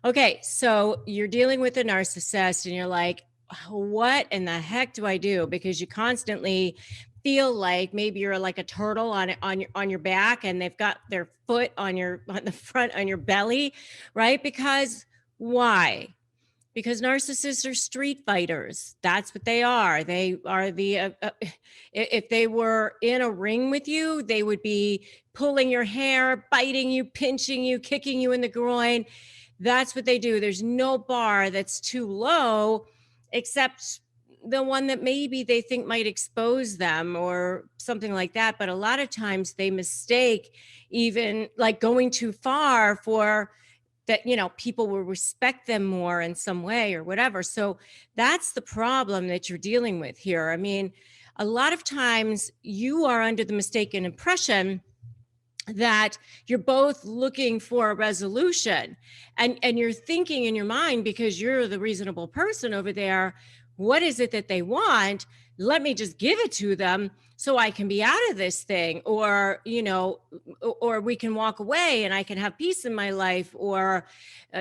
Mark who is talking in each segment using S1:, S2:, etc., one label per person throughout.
S1: Okay, so you're dealing with a narcissist and you're like, what in the heck do I do? Because you constantly feel like maybe you're like a turtle on your back and they've got their foot on the front on your belly, right? Because why? Because narcissists are street fighters. That's what they are. They are if they were in a ring with you, they would be pulling your hair, biting you, pinching you, kicking you in the groin. That's what they do. There's no bar that's too low, except the one that maybe they think might expose them or something like that. But a lot of times they mistake even like going too far for that, people will respect them more in some way or whatever. So that's the problem that you're dealing with here. I mean, a lot of times you are under the mistaken impression that you're both looking for a resolution, and you're thinking in your mind, because you're the reasonable person over there, what is it that they want? Let me just give it to them so I can be out of this thing, or or we can walk away and I can have peace in my life, or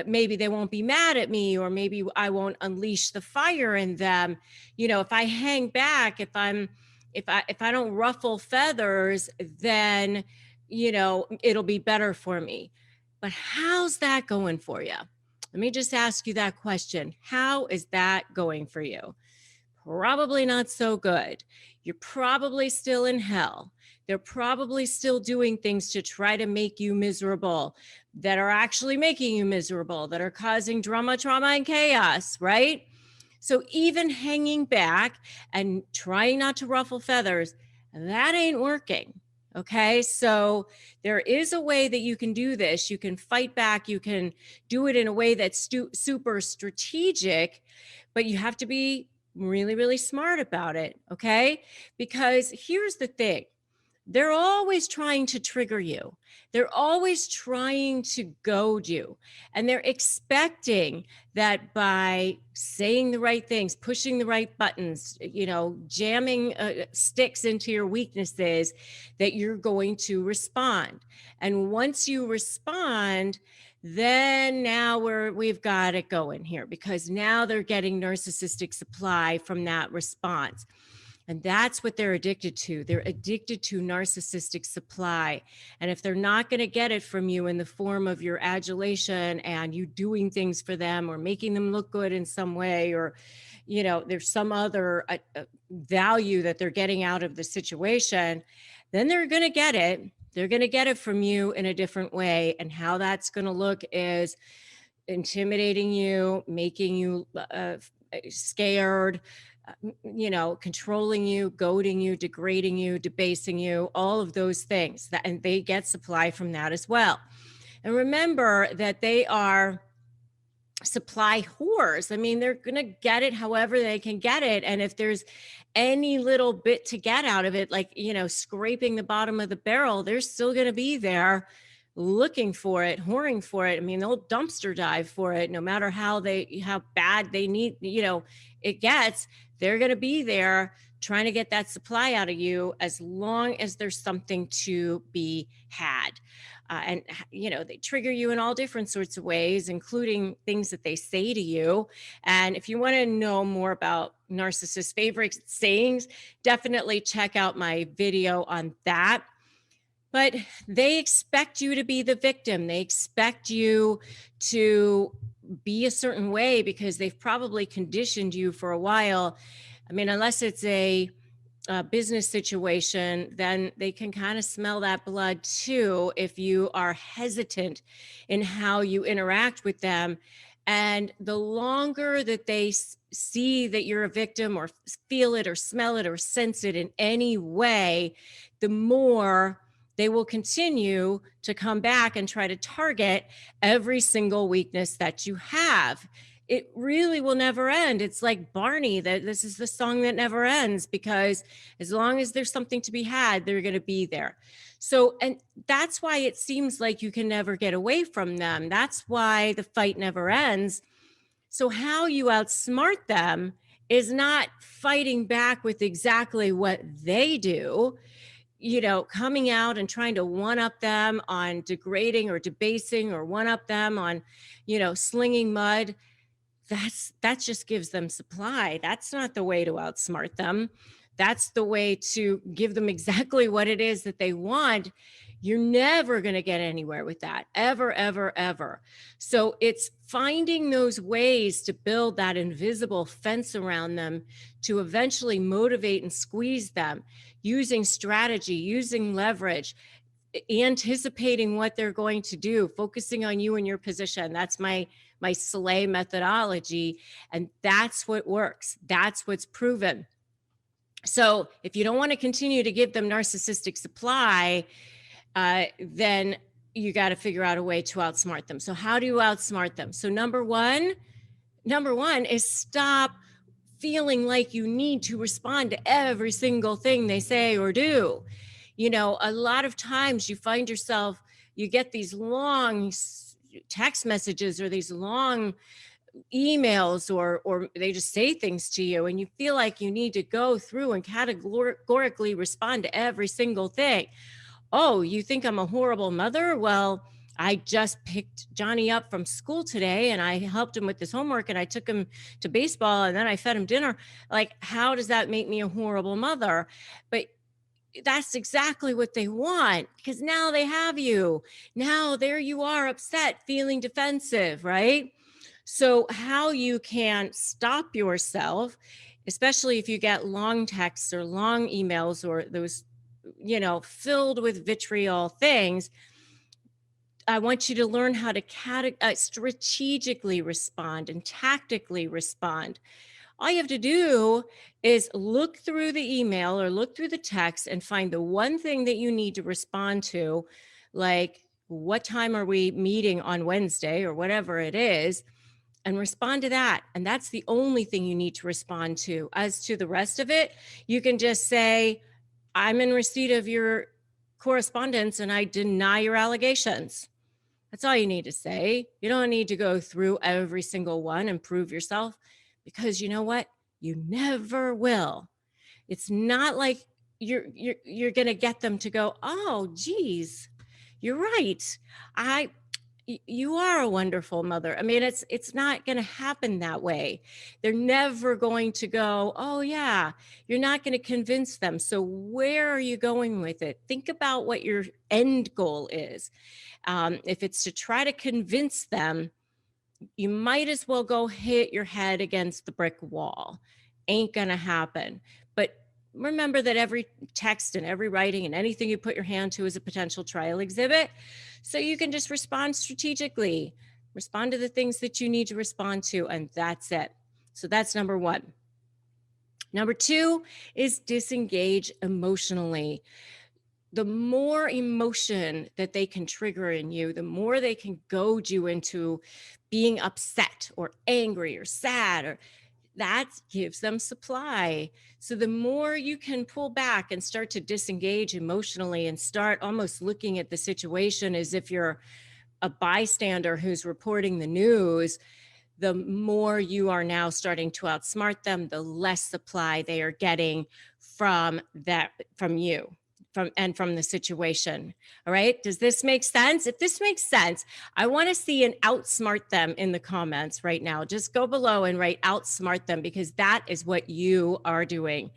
S1: maybe they won't be mad at me, or maybe I won't unleash the fire in them. If I hang back, if I don't ruffle feathers, then it'll be better for me. But how's that going for you? Let me just ask you that question. How is that going for you? Probably not so good. You're probably still in hell. They're probably still doing things to try to make you miserable, that are actually making you miserable, that are causing drama, trauma, and chaos, right? So even hanging back and trying not to ruffle feathers, that ain't working. Okay, so there is a way that you can do this. You can fight back. You can do it in a way that's super strategic, but you have to be really, really smart about it. Okay, because here's the thing, they're always trying to trigger you. They're always trying to goad you. And they're expecting that by saying the right things, pushing the right buttons, jamming sticks into your weaknesses, that you're going to respond. And once you respond, then now we've got it going here, because now they're getting narcissistic supply from that response. And that's what they're addicted to. They're addicted to narcissistic supply. And if they're not going to get it from you in the form of your adulation and you doing things for them or making them look good in some way, or, there's some other value that they're getting out of the situation, then they're going to get it. They're going to get it from you in a different way. And how that's going to look is intimidating you, making you scared, controlling you, goading you, degrading you, debasing you, all of those things. And they get supply from that as well. And remember that they are supply whores. I mean, they're going to get it however they can get it. And if there's any little bit to get out of it, like, scraping the bottom of the barrel, they're still going to be there looking for it, whoring for it. I mean, they'll dumpster dive for it, no matter how bad they need, it gets. They're going to be there trying to get that supply out of you as long as there's something to be had. And they trigger you in all different sorts of ways, including things that they say to you. And if you want to know more about narcissists' favorite sayings, definitely check out my video on that. But they expect you to be the victim. They expect you to be a certain way because they've probably conditioned you for a while. I mean, unless it's a business situation, then they can kind of smell that blood too if you are hesitant in how you interact with them. And the longer that they see that you're a victim, or feel it or smell it or sense it in any way, the more they will continue to come back and try to target every single weakness that you have. It really will never end. It's like Barney, that this is the song that never ends, because as long as there's something to be had, they're going to be there. So, and that's why it seems like you can never get away from them. That's why the fight never ends. So how you outsmart them is not fighting back with exactly what they do. coming out and trying to one up them on degrading or debasing, or one up them on, slinging mud, that just gives them supply. That's not the way to outsmart them. That's the way to give them exactly what it is that they want. You're never going to get anywhere with that, ever, ever, ever. So it's finding those ways to build that invisible fence around them to eventually motivate and squeeze them, using strategy, using leverage, anticipating what they're going to do, focusing on you and your position. That's my slay methodology. And that's what works. That's what's proven. So if you don't want to continue to give them narcissistic supply, then you got to figure out a way to outsmart them. So how do you outsmart them? So number one is stop feeling like you need to respond to every single thing they say or do. A lot of times you find yourself, you get these long text messages or these long emails, or they just say things to you, and you feel like you need to go through and categorically respond to every single thing. Oh, you think I'm a horrible mother? Well, I just picked Johnny up from school today and I helped him with his homework and I took him to baseball and then I fed him dinner. Like, how does that make me a horrible mother? But that's exactly what they want, because now they have you. Now there you are, upset, feeling defensive, right? So how you can stop yourself, especially if you get long texts or long emails or those, filled with vitriol things, I want you to learn how to strategically respond and tactically respond. All you have to do is look through the email or look through the text and find the one thing that you need to respond to, like, what time are we meeting on Wednesday or whatever it is, and respond to that. And that's the only thing you need to respond to. As to the rest of it, you can just say, I'm in receipt of your correspondence and I deny your allegations. That's all you need to say. You don't need to go through every single one and prove yourself, because you know what? You never will. It's not like you're going to get them to go, oh, geez, you're right. You are a wonderful mother. I mean, it's not going to happen that way. They're never going to go, oh yeah, you're not going to convince them. So where are you going with it? Think about what your end goal is. If it's to try to convince them, you might as well go hit your head against the brick wall. Ain't going to happen. But remember that every text and every writing and anything you put your hand to is a potential trial exhibit. So you can just respond strategically, respond to the things that you need to respond to, and that's it. So that's number one. Number two is disengage emotionally. The more emotion that they can trigger in you, the more they can goad you into being upset or angry or sad, or that gives them supply. So the more you can pull back and start to disengage emotionally and start almost looking at the situation as if you're a bystander who's reporting the news, the more you are now starting to outsmart them, the less supply they are getting from you. From the situation. All right. Does this make sense? If this makes sense, I want to see an outsmart them in the comments right now. Just go below and write outsmart them, because that is what you are doing.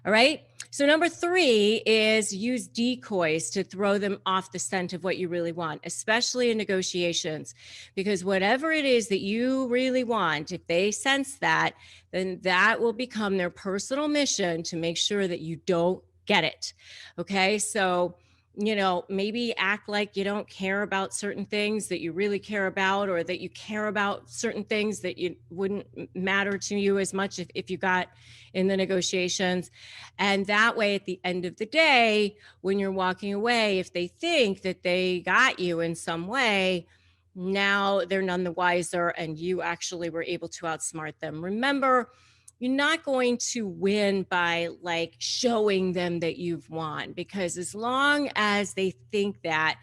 S1: All right. So number three is use decoys to throw them off the scent of what you really want, especially in negotiations, because whatever it is that you really want, if they sense that, then that will become their personal mission to make sure that you don't get it. Okay. So, maybe act like you don't care about certain things that you really care about, or that you care about certain things that you wouldn't matter to you as much if you got in the negotiations. And that way, at the end of the day, when you're walking away, if they think that they got you in some way, now they're none the wiser and you actually were able to outsmart them. Remember, you're not going to win by like showing them that you've won, because as long as they think that,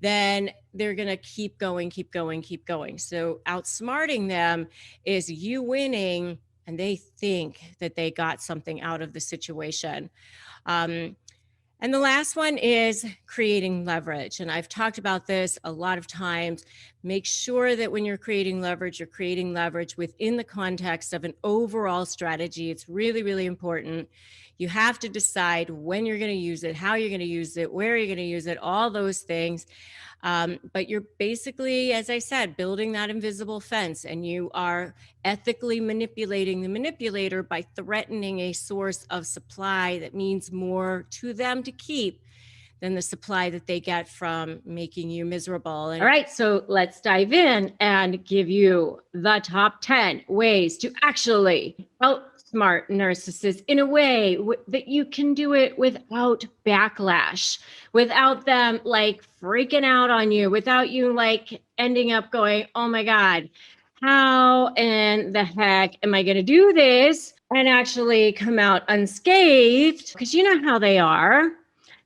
S1: then they're going to keep going. So outsmarting them is you winning and they think that they got something out of the situation. And And the last one is creating leverage. And I've talked about this a lot of times. Make sure that when you're creating leverage within the context of an overall strategy. It's really, really important. You have to decide when you're going to use it, how you're going to use it, where you're going to use it, all those things. But you're basically, as I said, building that invisible fence, and you are ethically manipulating the manipulator by threatening a source of supply that means more to them to keep than the supply that they get from making you miserable. And all right, so let's dive in and give you the top 10 ways to actually outsmart narcissists in a way that you can do it without backlash, without them like freaking out on you, without you like ending up going, oh my God, how in the heck am I going to do this and actually come out unscathed? Because you know how they are.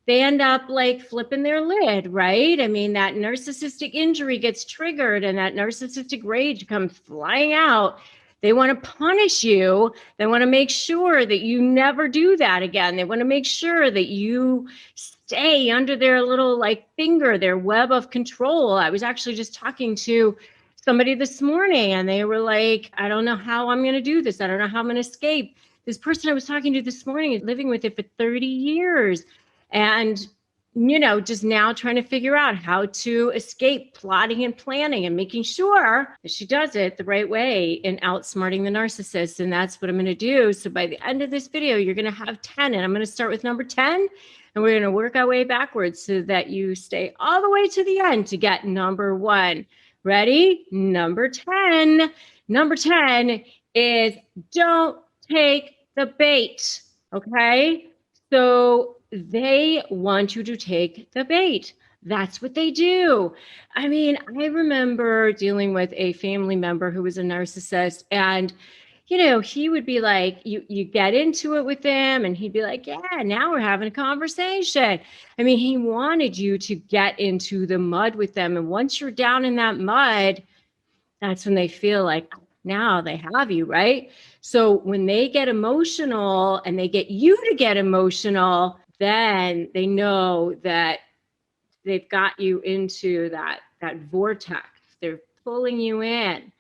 S1: They end up like flipping their lid, right? I mean, that narcissistic injury gets triggered and that narcissistic rage comes flying out. They want to punish you. They want to make sure that you never do that again. They want to make sure that you stay under their little like finger, their web of control. I was actually just talking to somebody this morning and they were like, I don't know how I'm going to do this. I don't know how I'm going to escape. This person I was talking to this morning is living with it for 30 years. And, you know, just now trying to figure out how to escape plotting and planning and making sure that she does it the right way in outsmarting the narcissist. And that's what I'm going to do. So by the end of this video, you're going to have 10. And I'm going to start with number 10. And we're going to work our way backwards so that you stay all the way to the end to get number 1. Ready? Number 10. Number 10 is don't take the bait. Okay? So they want you to take the bait. That's what they do. I mean, I remember dealing with a family member who was a narcissist, and you know, he would be like, you get into it with him, and he'd be like, yeah, now we're having a conversation. I mean, he wanted you to get into the mud with them. And once you're down in that mud, that's when they feel like now they have you, right? So when they get emotional and they get you to get emotional, then they know that they've got you into that vortex. They're pulling you in.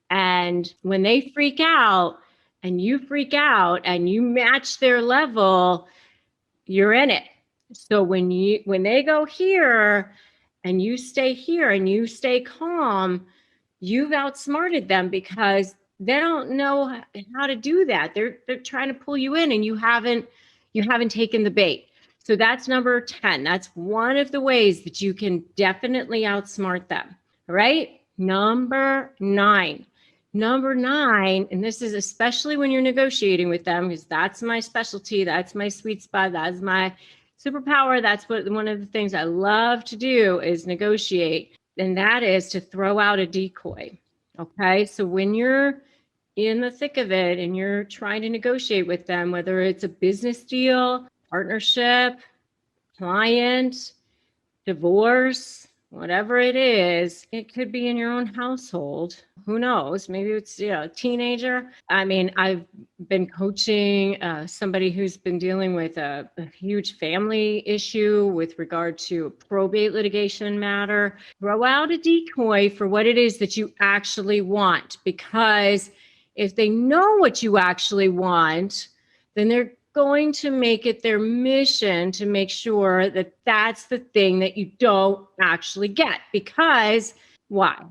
S1: And when they freak out and you freak out and you match their level, you're in it. So when they go here and you stay here and you stay calm, you've outsmarted them because they don't know how to do that. They're trying to pull you in and you haven't taken the bait. So that's number 10. That's one of the ways that you can definitely outsmart them. All right. Number 9. Number 9, and this is especially when you're negotiating with them, because that's my specialty. That's my sweet spot. That's my superpower. That's one of the things I love to do is negotiate. And that is to throw out a decoy. Okay. So when you're in the thick of it and you're trying to negotiate with them, whether it's a business deal, partnership, client, divorce, whatever it is, it could be in your own household. Who knows? Maybe it's a teenager. I mean, I've been coaching somebody who's been dealing with a huge family issue with regard to a probate litigation matter. Throw out a decoy for what it is that you actually want, because if they know what you actually want, then they're going to make it their mission to make sure that that's the thing that you don't actually get. Because why?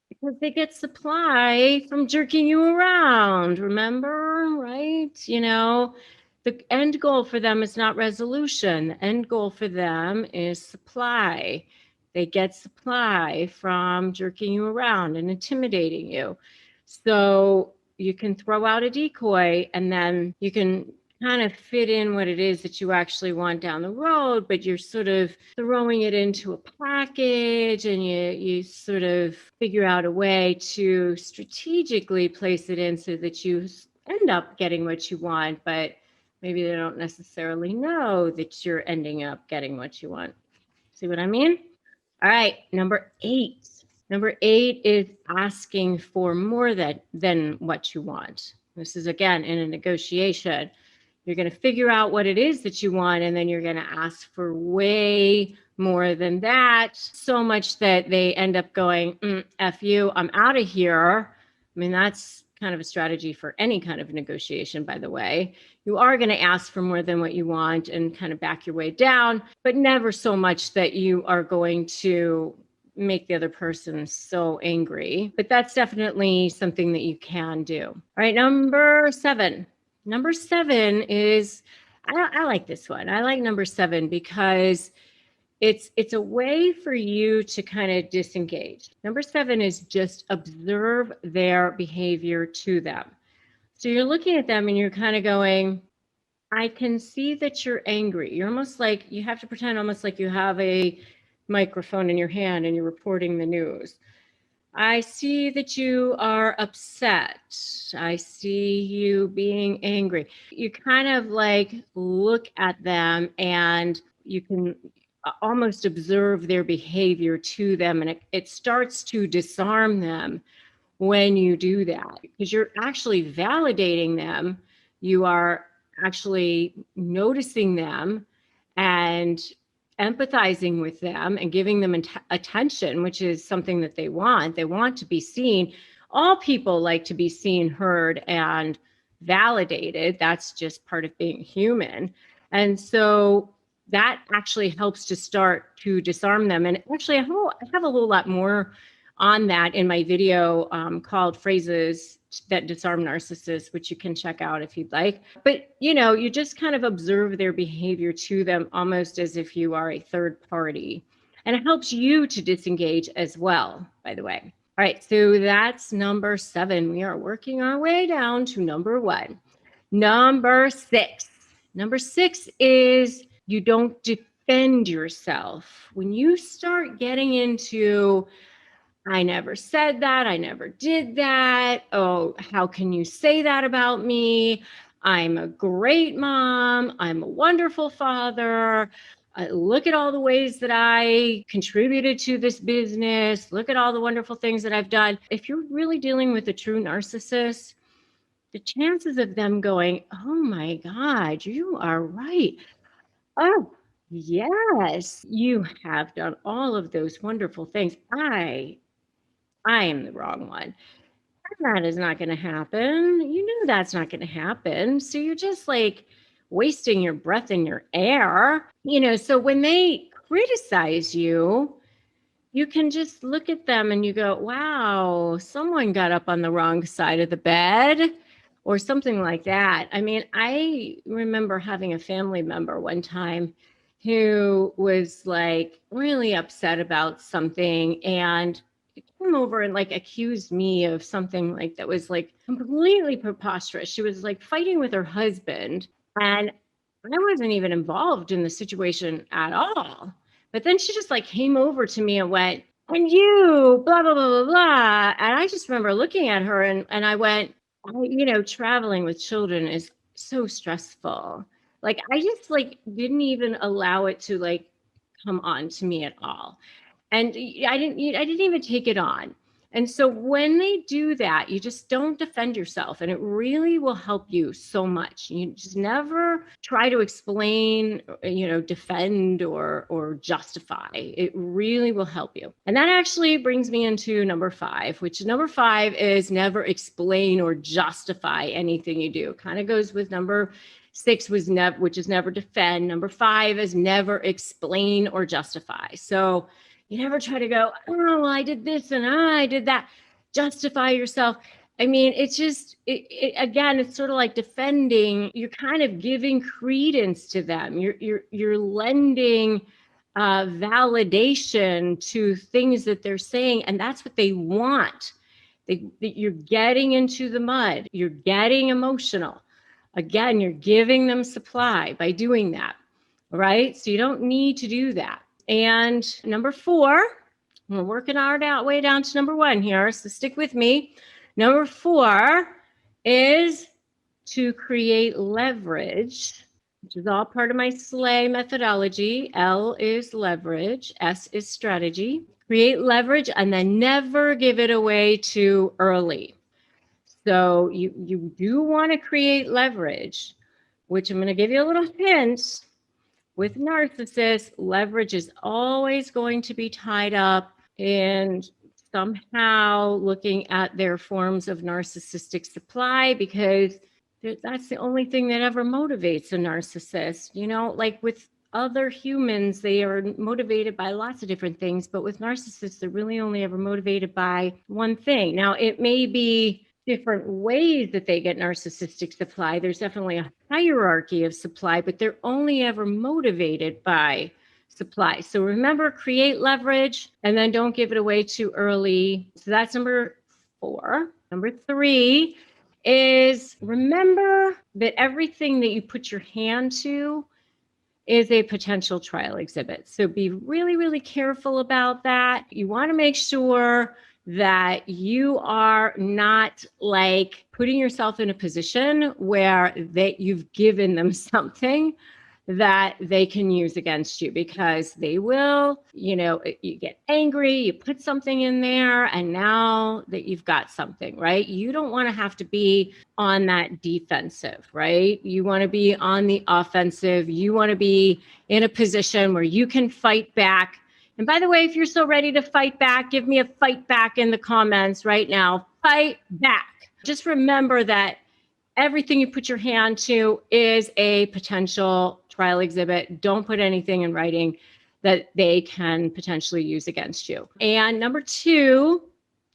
S1: Because they get supply from jerking you around, remember, right? You know, the end goal for them is not resolution. The end goal for them is supply. They get supply from jerking you around and intimidating you. So you can throw out a decoy and then you can kind of fit in what it is that you actually want down the road, but you're sort of throwing it into a package and you sort of figure out a way to strategically place it in so that you end up getting what you want, but maybe they don't necessarily know that you're ending up getting what you want. See what I mean? All right, number 8. Number 8 is asking for more than what you want. This is, again, in a negotiation. You're going to figure out what it is that you want, and then you're going to ask for way more than that, so much that they end up going, F you, I'm out of here. I mean, that's kind of a strategy for any kind of negotiation, by the way. You are going to ask for more than what you want and kind of back your way down, but never so much that you are going to make the other person so angry. But that's definitely something that you can do. All right, number 7. Number 7 is, I like this one. I like number 7 because it's a way for you to kind of disengage. Number 7 is just observe their behavior to them. So you're looking at them and you're kind of going, I can see that you're angry. You're almost like, you have to pretend almost like you have a microphone in your hand and you're reporting the news. I see that you are upset. I see you being angry. You kind of like look at them and you can almost observe their behavior to them, and it starts to disarm them when you do that, because you're actually validating them. You are actually noticing them and empathizing with them and giving them attention, which is something that they want. They want to be seen. All people like to be seen, heard, and validated. That's just part of being human. And so that actually helps to start to disarm them. And actually, I have a whole lot more on that in my video called Phrases That Disarm Narcissists, which you can check out if you'd like. But, you just kind of observe their behavior to them almost as if you are a third party. And it helps you to disengage as well, by the way. All right, so that's number 7. We are working our way down to number 1. Number 6. Number 6 is you don't defend yourself. When you start getting into, I never said that, I never did that, oh, how can you say that about me? I'm a great mom, I'm a wonderful father. Look at all the ways that I contributed to this business. Look at all the wonderful things that I've done. If you're really dealing with a true narcissist, the chances of them going, oh my God, you are right. Oh, yes, you have done all of those wonderful things. I am the wrong one. That is not going to happen. You know that's not going to happen. So you're just like wasting your breath in your air. So when they criticize you, you can just look at them and you go, wow, someone got up on the wrong side of the bed or something like that. I mean, I remember having a family member one time who was like really upset about something and came over and like accused me of something like that was like completely preposterous. She was like fighting with her husband, and I wasn't even involved in the situation at all. But then she just like came over to me and went, and you, blah, blah, blah, blah, blah. And I just remember looking at her and I went, traveling with children is so stressful. Like, I just like didn't even allow it to like come on to me at all. And I didn't even take it on. And so when they do that, you just don't defend yourself, and it really will help you so much. You just never try to explain, defend or justify. It really will help you. And that actually brings me into number 5, which number 5 is never explain or justify anything you do. Kind of goes with number 6 which is never defend. Number 5 is never explain or justify. So you never try to go, oh, well, I did this and I did that. Justify yourself. I mean, it's just, again, it's sort of like defending. You're kind of giving credence to them. You're lending validation to things that they're saying, and that's what they want. You're getting into the mud. You're getting emotional. Again, you're giving them supply by doing that, right? So you don't need to do that. And number 4, we're working our way down to number 1 here, so stick with me. Number 4 is to create leverage, which is all part of my SLAY methodology. L is leverage, S is strategy. Create leverage and then never give it away too early. So you do want to create leverage, which I'm going to give you a little hint. With narcissists, leverage is always going to be tied up in somehow looking at their forms of narcissistic supply, because that's the only thing that ever motivates a narcissist. You know, like with other humans, they are motivated by lots of different things, but with narcissists, they're really only ever motivated by one thing. Now, it may be different ways that they get narcissistic supply. There's definitely a hierarchy of supply, but they're only ever motivated by supply. So remember, create leverage and then don't give it away too early. So that's number 4. Number 3 is remember that everything that you put your hand to is a potential trial exhibit. So be really, really careful about that. You want to make sure that you are not like putting yourself in a position where you've given them something that they can use against you, because they will, you get angry, you put something in there, and now that you've got something, right? You don't want to have to be on that defensive, right? You want to be on the offensive. You want to be in a position where you can fight back. And by the way, if you're so ready to fight back, give me a fight back in the comments right now. Fight back. Just remember that everything you put your hand to is a potential trial exhibit. Don't put anything in writing that they can potentially use against you. And number two,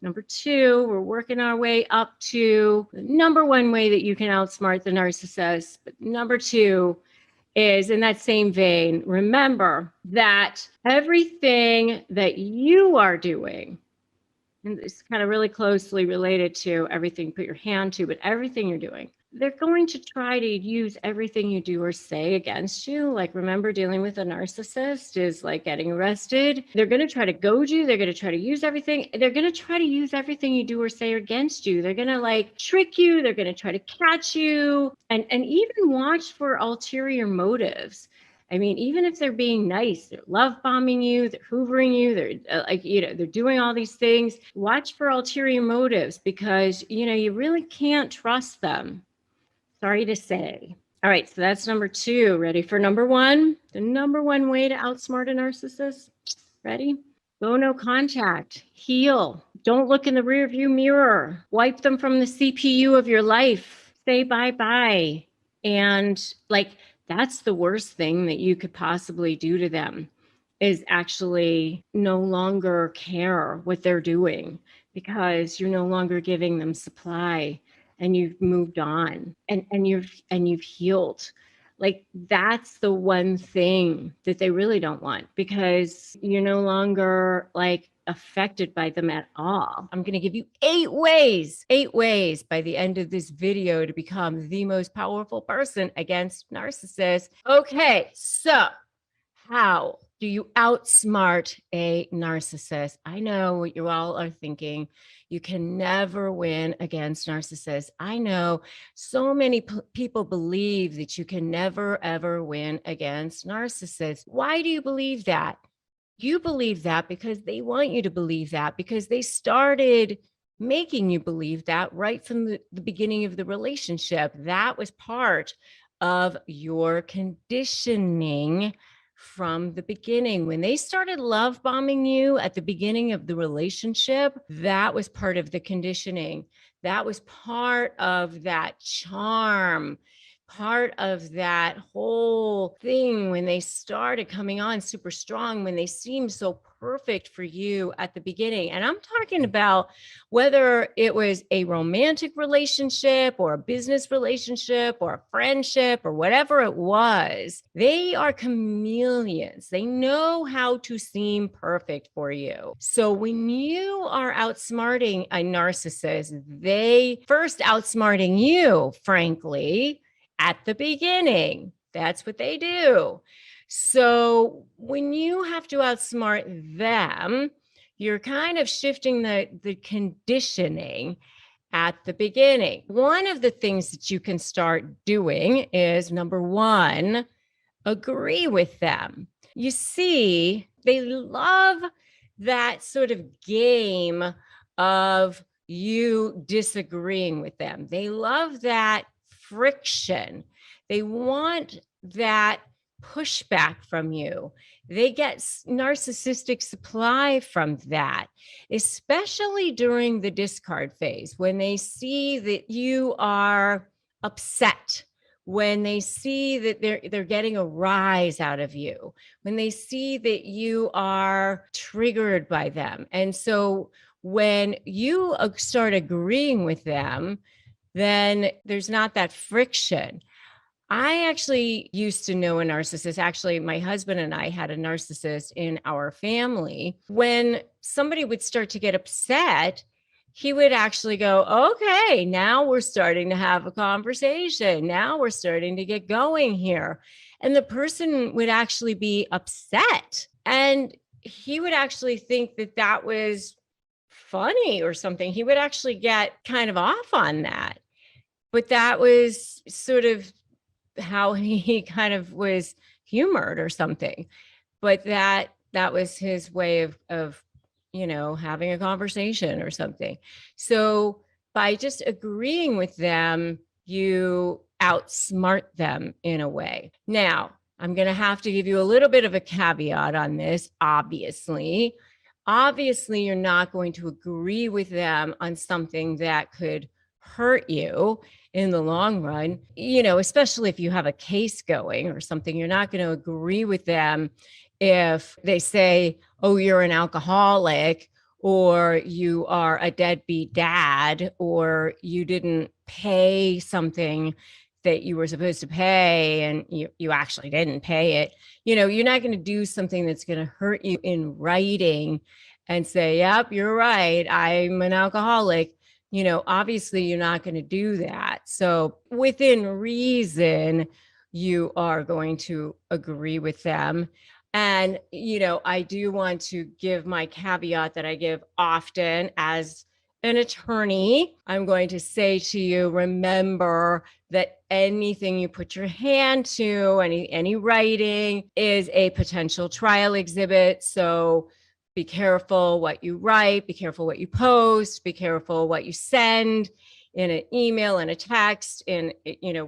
S1: we're working our way up to the number 1 way that you can outsmart the narcissist. But number 2 is in that same vein. Remember that everything that you are doing, and it's kind of really closely related to everything you put your hand to, but everything you're doing, they're going to try to use everything you do or say against you. Like, remember, dealing with a narcissist is like getting arrested. They're going to try to goad you. They're going to try to use everything. They're going to try to use everything you do or say against you. They're going to like trick you. They're going to try to catch you, and even watch for ulterior motives. I mean, even if they're being nice, they're love bombing you, they're hoovering you, they're they're doing all these things. Watch for ulterior motives, because, you really can't trust them. Sorry to say. All right, so that's number 2. Ready for number 1? The number 1 way to outsmart a narcissist. Ready? Go no contact. Heal. Don't look in the rearview mirror. Wipe them from the CPU of your life. Say bye-bye. And that's the worst thing that you could possibly do to them, is actually no longer care what they're doing, because you're no longer giving them supply, and you've moved on, and you've healed. Like, that's the one thing that they really don't want, because you're no longer affected by them at all. I'm going to give you 8 ways by the end of this video to become the most powerful person against narcissists. Okay, so how do you outsmart a narcissist? I know what you all are thinking. You can never win against narcissists. I know so many people believe that you can never, ever win against narcissists. Why do you believe that? You believe that because they want you to believe that, because they started making you believe that right from the beginning of the relationship. That was part of your conditioning from the beginning. When they started love bombing you at the beginning of the relationship, that was part of the conditioning. That was part of that charm, part of that whole thing when they started coming on super strong, when they seemed so perfect for you at the beginning. And I'm talking about whether it was a romantic relationship or a business relationship or a friendship or whatever it was. They are chameleons. They know how to seem perfect for you. So when you are outsmarting a narcissist, they first outsmarting you, frankly, at the beginning. That's what they do. So when you have to outsmart them, you're kind of shifting the conditioning at the beginning. One of the things that you can start doing is, number 1, agree with them. You see, they love that sort of game of you disagreeing with them. They love that They want that pushback from you. They get narcissistic supply from that, especially during the discard phase, when they see that you are upset, when they see that they're getting a rise out of you, when they see that you are triggered by them. And so when you start agreeing with them, then there's not that friction. I actually used to know a narcissist. Actually, my husband and I had a narcissist in our family. When somebody would start to get upset, he would actually go, okay, now we're starting to have a conversation. Now we're starting to get going here. And the person would actually be upset. And he would actually think that that was funny or something. He would actually get kind of off on that. But that was sort of how he kind of was humored or something. But that was his way of having a conversation or something. So by just agreeing with them, you outsmart them in a way. Now, I'm going to have to give you a little bit of a caveat on this. Obviously, you're not going to agree with them on something that could hurt you in the long run, especially if you have a case going or something. You're not going to agree with them if they say, oh, you're an alcoholic, or you are a deadbeat dad, or you didn't pay something that you were supposed to pay and you actually didn't pay it. You're not going to do something that's going to hurt you in writing and say, yep, you're right, I'm an alcoholic. Obviously you're not going to do that. So within reason, you are going to agree with them. And, I do want to give my caveat that I give often as an attorney. I'm going to say to you, remember that anything you put your hand to, any writing is a potential trial exhibit. So be careful what you write, be careful what you post, be careful what you send in an email, in a text, in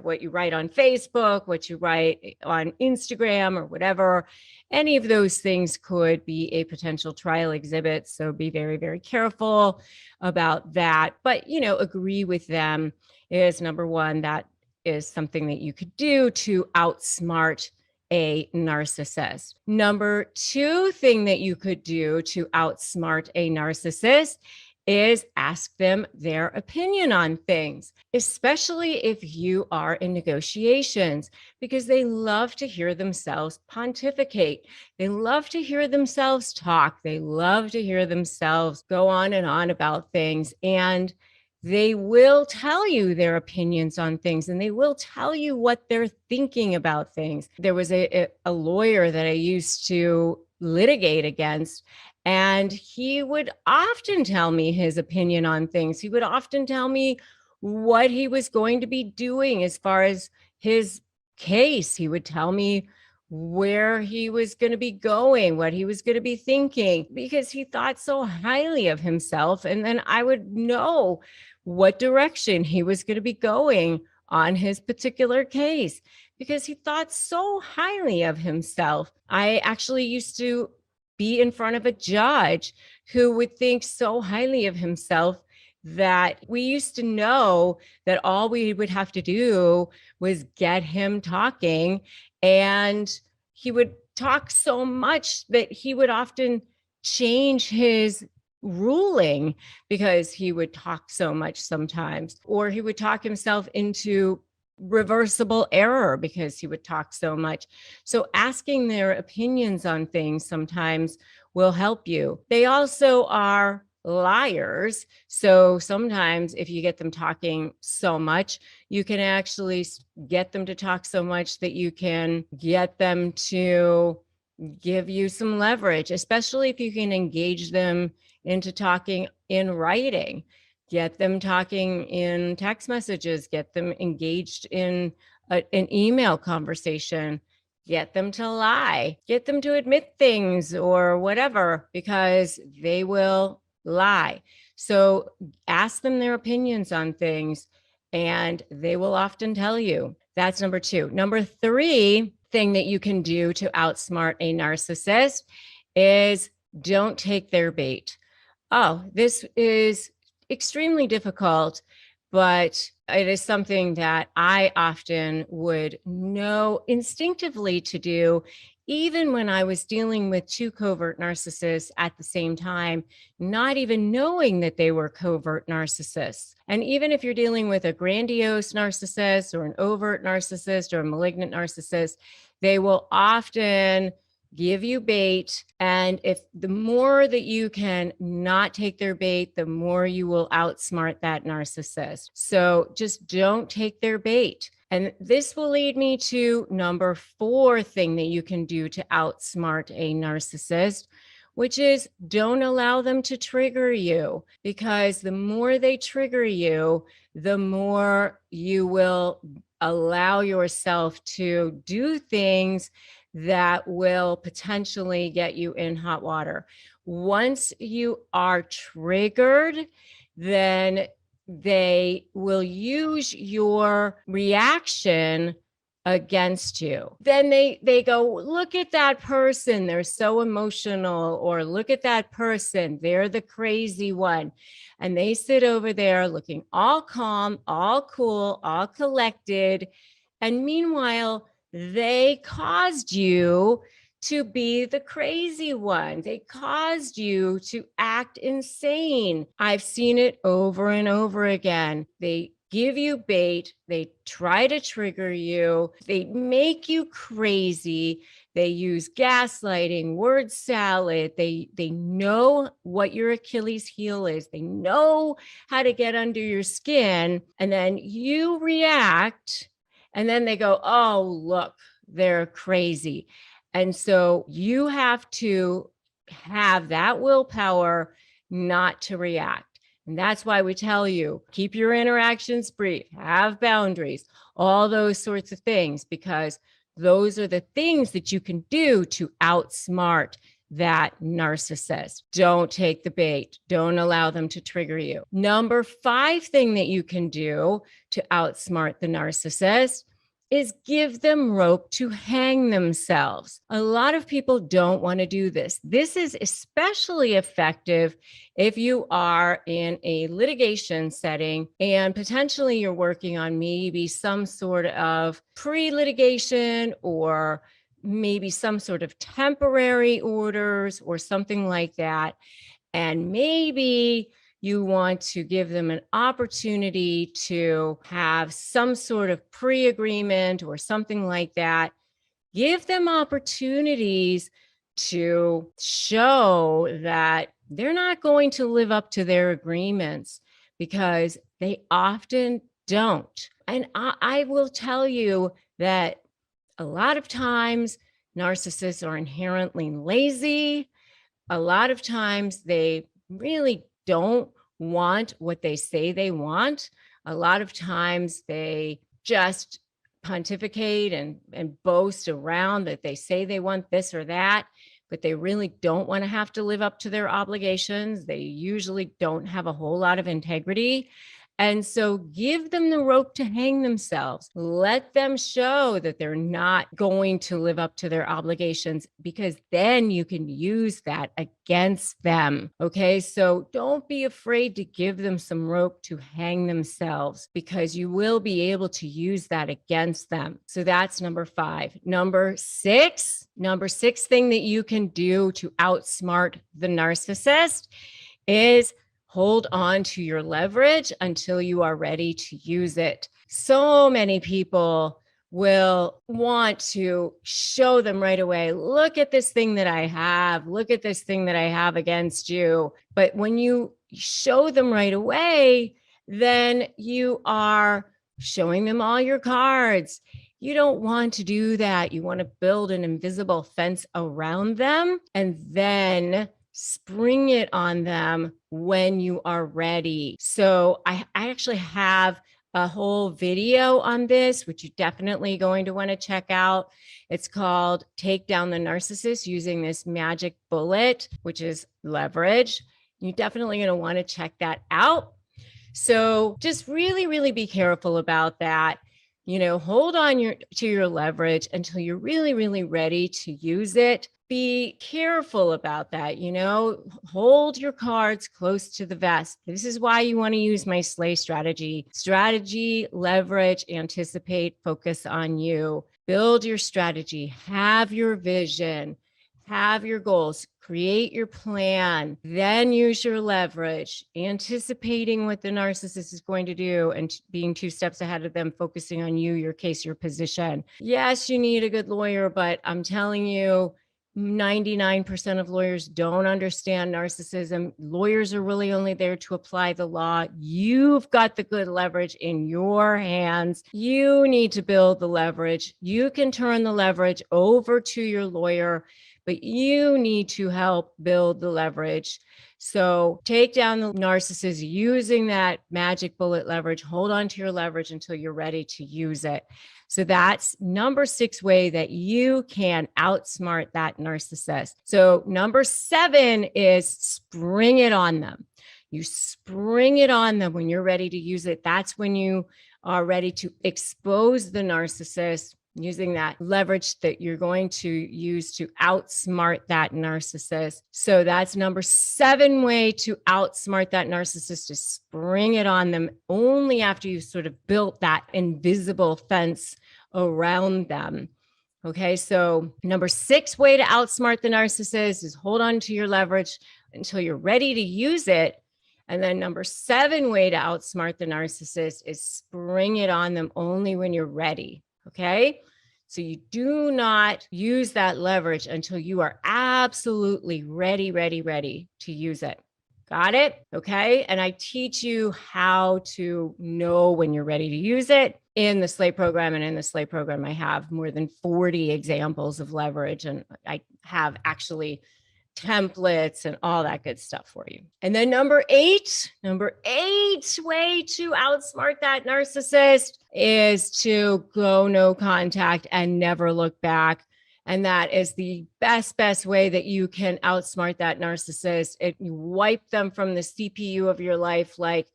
S1: what you write on Facebook, what you write on Instagram or whatever. Any of those things could be a potential trial exhibit. So be very, very careful about that. But, agree with them is number one. That is something that you could do to outsmart a narcissist. Number two thing that you could do to outsmart a narcissist is ask them their opinion on things, especially if you are in negotiations, because they love to hear themselves pontificate. They love to hear themselves talk. They love to hear themselves go on and on about things. And they will tell you their opinions on things, and they will tell you what they're thinking about things. There was a lawyer that I used to litigate against, and he would often tell me his opinion on things. He would often tell me what he was going to be doing as far as his case. He would tell me where he was going to be going, what he was going to be thinking, because he thought so highly of himself. And then I would know what direction he was going to be going on his particular case, because he thought so highly of himself. I actually used to be in front of a judge who would think so highly of himself that we used to know that all we would have to do was get him talking. And he would talk so much that he would often change his ruling because he would talk so much sometimes, or he would talk himself into reversible error because he would talk so much. So asking their opinions on things sometimes will help you. They also are liars. So sometimes if you get them talking so much, you can actually get them to talk so much that you can get them to give you some leverage, especially if you can engage them into talking in writing. Get them talking in text messages, get them engaged in an email conversation, get them to lie, get them to admit things or whatever, because they will lie. So ask them their opinions on things and they will often tell you. That's number 2. Number 3 thing that you can do to outsmart a narcissist is don't take their bait. Oh, this is extremely difficult, but it is something that I often would know instinctively to do, even when I was dealing with 2 covert narcissists at the same time, not even knowing that they were covert narcissists. And even if you're dealing with a grandiose narcissist or an overt narcissist or a malignant narcissist, they will often give you bait. And if the more that you can not take their bait, the more you will outsmart that narcissist. So just don't take their bait. And this will lead me to number 4 thing that you can do to outsmart a narcissist, which is don't allow them to trigger you, because the more they trigger you, the more you will allow yourself to do things that will potentially get you in hot water. Once you are triggered, then they will use your reaction against you. Then they go, look at that person, they're so emotional, or look at that person, they're the crazy one. And they sit over there looking all calm, all cool, all collected. And meanwhile, they caused you to be the crazy one. They caused you to act insane. I've seen it over and over again. They give you bait. They try to trigger you. They make you crazy. They use gaslighting, word salad. They know what your Achilles heel is. They know how to get under your skin. And then you react. And then they go, oh, look, they're crazy. And so you have to have that willpower not to react. And that's why we tell you, keep your interactions brief, have boundaries, all those sorts of things, because those are the things that you can do to outsmart that narcissist. Don't take the bait. Don't allow them to trigger you. Number 5 thing that you can do to outsmart the narcissist is give them rope to hang themselves. A lot of people don't want to do this. This is especially effective if you are in a litigation setting and potentially you're working on maybe some sort of pre-litigation or maybe some sort of temporary orders or something like that. And maybe you want to give them an opportunity to have some sort of pre-agreement or something like that. Give them opportunities to show that they're not going to live up to their agreements, because they often don't. And I will tell you that a lot of times narcissists are inherently lazy. A lot of times they really don't want what they say they want. A lot of times they just pontificate and boast around that they say they want this or that, but they really don't want to have to live up to their obligations. They usually don't have a whole lot of integrity. And so give them the rope to hang themselves. Let them show that they're not going to live up to their obligations, because then you can use that against them. Okay, so don't be afraid to give them some rope to hang themselves, because you will be able to use that against them. So that's number 5. Number six thing that you can do to outsmart the narcissist is hold on to your leverage until you are ready to use it. So many people will want to show them right away, look at this thing that I have, look at this thing that I have against you. But when you show them right away, then you are showing them all your cards. You don't want to do that. You want to build an invisible fence around them and then spring it on them when you are ready. So I actually have a whole video on this, which you're definitely going to want to check out. It's called Take Down the Narcissist Using This Magic Bullet, which is leverage. You're definitely going to want to check that out. So just really, really be careful about that. Hold on to your leverage until you're really, really ready to use it. Be careful about that. Hold your cards close to the vest. This is why you want to use my SLAY strategy. Strategy, leverage, anticipate, focus on you. Build your strategy, have your vision, have your goals, create your plan, then use your leverage, anticipating what the narcissist is going to do and being 2 steps ahead of them, focusing on you, your case, your position. Yes, you need a good lawyer, but I'm telling you, 99% of lawyers don't understand narcissism. Lawyers are really only there to apply the law. You've got the good leverage in your hands. You need to build the leverage. You can turn the leverage over to your lawyer, but you need to help build the leverage. So take down the narcissist using that magic bullet leverage. Hold on to your leverage until you're ready to use it. So that's number 6 way that you can outsmart that narcissist. So number 7 is spring it on them. You spring it on them when you're ready to use it. That's when you are ready to expose the narcissist, using that leverage that you're going to use to outsmart that narcissist. So that's number 7 way to outsmart that narcissist, is spring it on them only after you've sort of built that invisible fence around them. Okay, so number 6 way to outsmart the narcissist is hold on to your leverage until you're ready to use it. And then number 7 way to outsmart the narcissist is spring it on them only when you're ready. Okay, so you do not use that leverage until you are absolutely ready to use it. Got it? Okay. And I teach you how to know when you're ready to use it in the SLAY program. And in the SLAY program, I have more than 40 examples of leverage. And I have actually templates and all that good stuff for you. And then number eight way to outsmart that narcissist is to go no contact and never look back. And that is the best way that you can outsmart that narcissist. You wipe them from the CPU of your life, like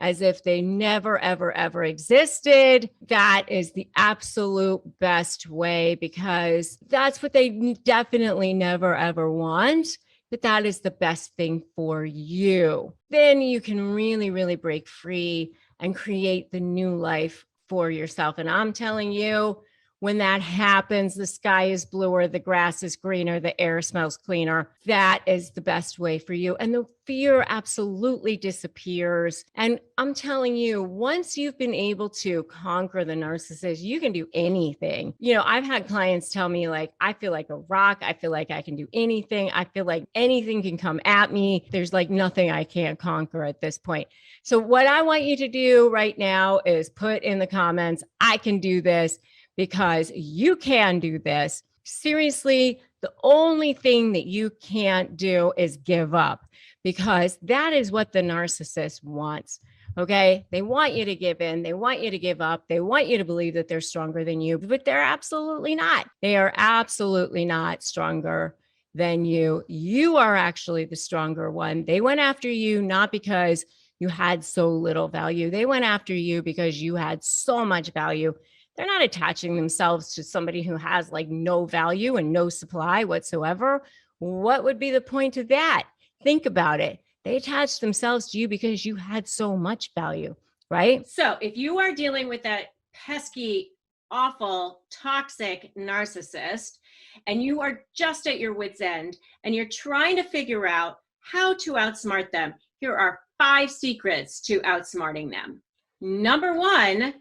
S1: as if they never, ever existed. That is the absolute best way, because that's what they definitely never, ever want. But that is the best thing for you. Then you can really, really break free and create the new life for yourself. And I'm telling you, when that happens, the sky is bluer, the grass is greener, the air smells cleaner. That is the best way for you. And the fear absolutely disappears. And I'm telling you, once you've been able to conquer the narcissist, you can do anything. I've had clients tell me, like, I feel like a rock. I feel like I can do anything. I feel like anything can come at me. There's like nothing I can't conquer at this point. So what I want you to do right now is put in the comments, I can do this, because you can do this. Seriously, the only thing that you can't do is give up, because that is what the narcissist wants. Okay. They want you to give in. They want you to give up. They want you to believe that they're stronger than you, but they're absolutely not. They are absolutely not stronger than you. You are actually the stronger one. They went after you not because you had so little value. They went after you because you had so much value. They're not attaching themselves to somebody who has like no value and no supply whatsoever. What would be the point of that? Think about it. They attached themselves to you because you had so much value, right? So if you are dealing with that pesky, awful, toxic narcissist, and you are just at your wit's end and you're trying to figure out how to outsmart them, here are 5 secrets to outsmarting them. Number 1,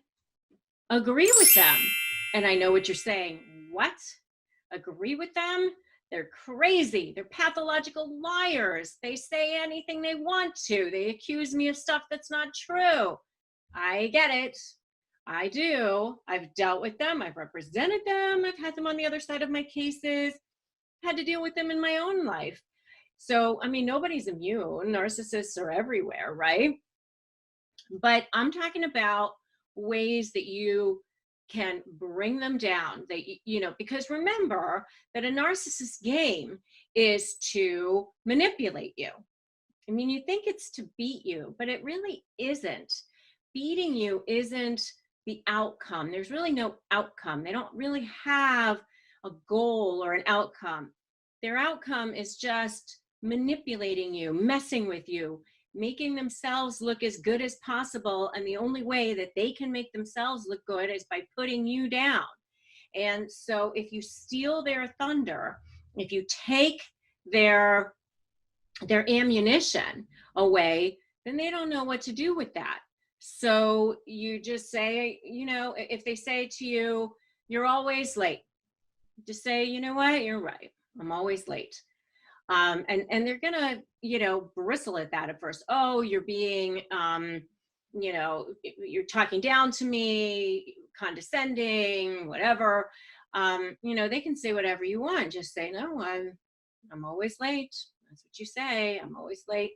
S1: agree with them. And I know what you're saying. What? Agree with them? They're crazy. They're pathological liars. They say anything they want to. They accuse me of stuff that's not true. I get it. I do. I've dealt with them. I've represented them. I've had them on the other side of my cases. Had to deal with them in my own life. So, nobody's immune. Narcissists are everywhere, right? But I'm talking about ways that you can bring them down. Because remember that a narcissist game is to manipulate you. I mean, you think it's to beat you, but it really isn't. Beating you isn't the outcome. There's really no outcome. They don't really have a goal or an outcome. Their outcome is just manipulating you, messing with you, making themselves look as good as possible. And the only way that they can make themselves look good is by putting you down. And so if you steal their thunder, if you take their ammunition away, then they don't know what to do with that. So you just say, you know, if they say to you, you're always late, just say, you know what, you're right, I'm always late. And they're gonna, you know, bristle at that at first. Oh, you're being, you know, you're talking down to me, condescending, whatever. You know, they can say whatever you want. Just say, no, I'm always late. That's what you say. I'm always late.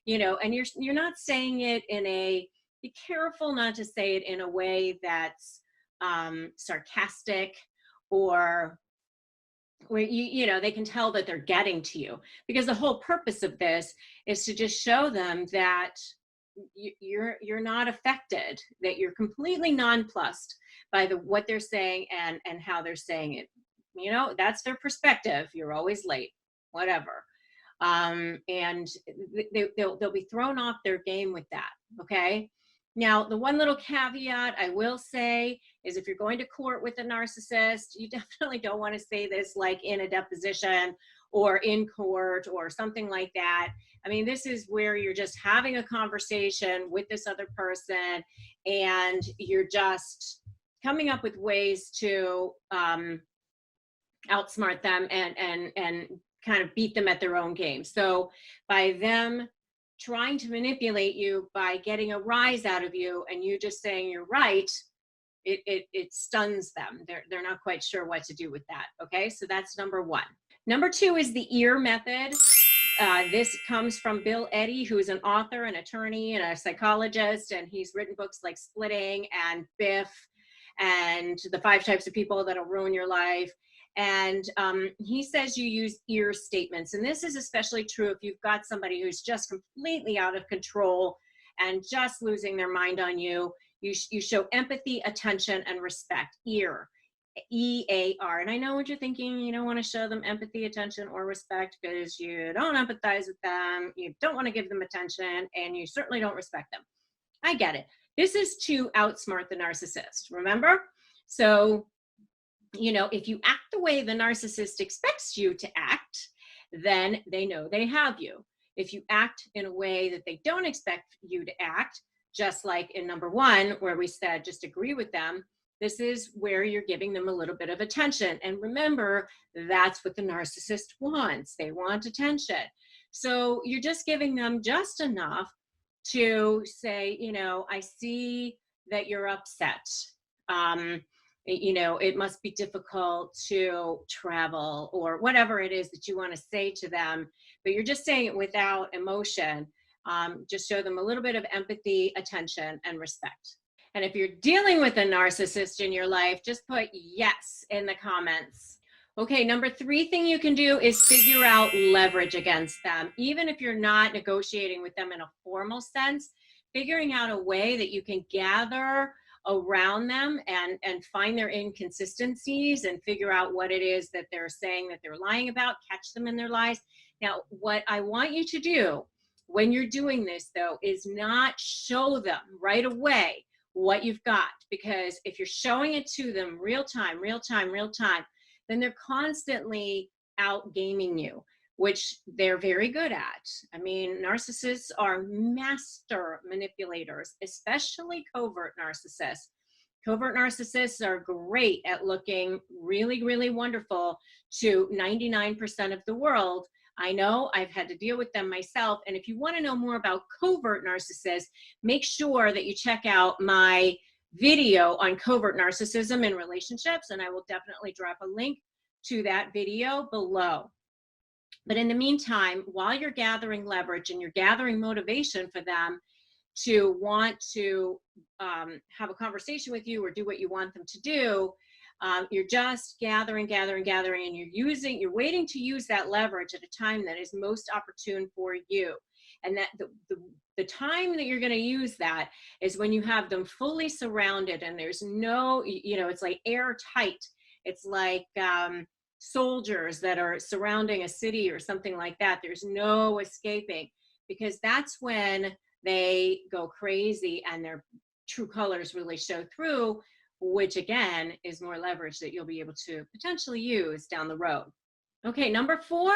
S1: You know, and you're not saying it in a, be careful not to say it in a way that's sarcastic, or where you know, they can tell that they're getting to you, because the whole purpose of this is to just show them that you're not affected, that you're completely nonplussed by what they're saying and how they're saying it. You know, that's their perspective. You're always late, whatever. And they'll be thrown off their game with that. Okay. Now, the one little caveat I will say is, if you're going to court with a narcissist, you definitely don't want to say this like in a deposition or in court or something like that. I mean, this is where you're just having a conversation with this other person, and you're just coming up with ways to outsmart them and kind of beat them at their own game. So by them trying to manipulate you by getting a rise out of you and you just saying you're right, it stuns them. They're not quite sure what to do with that. Okay, so that's number one. Number two is the ear method. This comes from Bill Eddy, who's an author, an attorney, and a psychologist, and he's written books like Splitting and Biff and The 5 Types of People That'll Ruin Your Life. And he says you use ear statements. And this is especially true if you've got somebody who's just completely out of control and just losing their mind on you. You show empathy, attention, and respect. Ear, EAR. And I know what you're thinking. You don't want to show them empathy, attention, or respect because you don't empathize with them. You don't want to give them attention, and you certainly don't respect them. I get it. This is to outsmart the narcissist, remember? So, you know, if you act the way the narcissist expects you to act, then they know they have you. If you act in a way that they don't expect you to act, just like in number one, where we said just agree with them, this is where you're giving them a little bit of attention. And remember, that's what the narcissist wants. They want attention. So you're just giving them just enough to say, you know, I see that you're upset. You know, it must be difficult to travel, or whatever it is that you want to say to them, but you're just saying it without emotion. Just show them a little bit of empathy, attention, and respect. And if you're dealing with a narcissist in your life, just put yes in the comments. Okay, number 3 thing you can do is figure out leverage against them. Even if you're not negotiating with them in a formal sense, figuring out a way that you can gather around them and find their inconsistencies and figure out what it is that they're saying that they're lying about, catch them in their lies. Now, what I want you to do when you're doing this, though, is not show them right away what you've got, because if you're showing it to them real time, then they're constantly out gaming you, which they're very good at. I mean, narcissists are master manipulators, especially covert narcissists. Covert narcissists are great at looking really, really wonderful to 99% of the world. I know, I've had to deal with them myself. And if you want to know more about covert narcissists, make sure that you check out my video on covert narcissism in relationships, and I will definitely drop a link to that video below. But in the meantime, while you're gathering leverage and you're gathering motivation for them to want to have a conversation with you or do what you want them to do, you're just gathering, and you're waiting to use that leverage at a time that is most opportune for you. And that the time that you're going to use that is when you have them fully surrounded and there's no, it's like airtight. It's like soldiers that are surrounding a city or something like that. There's no escaping, because that's when they go crazy and their true colors really show through, which again is more leverage that you'll be able to potentially use down the road. Okay, number 4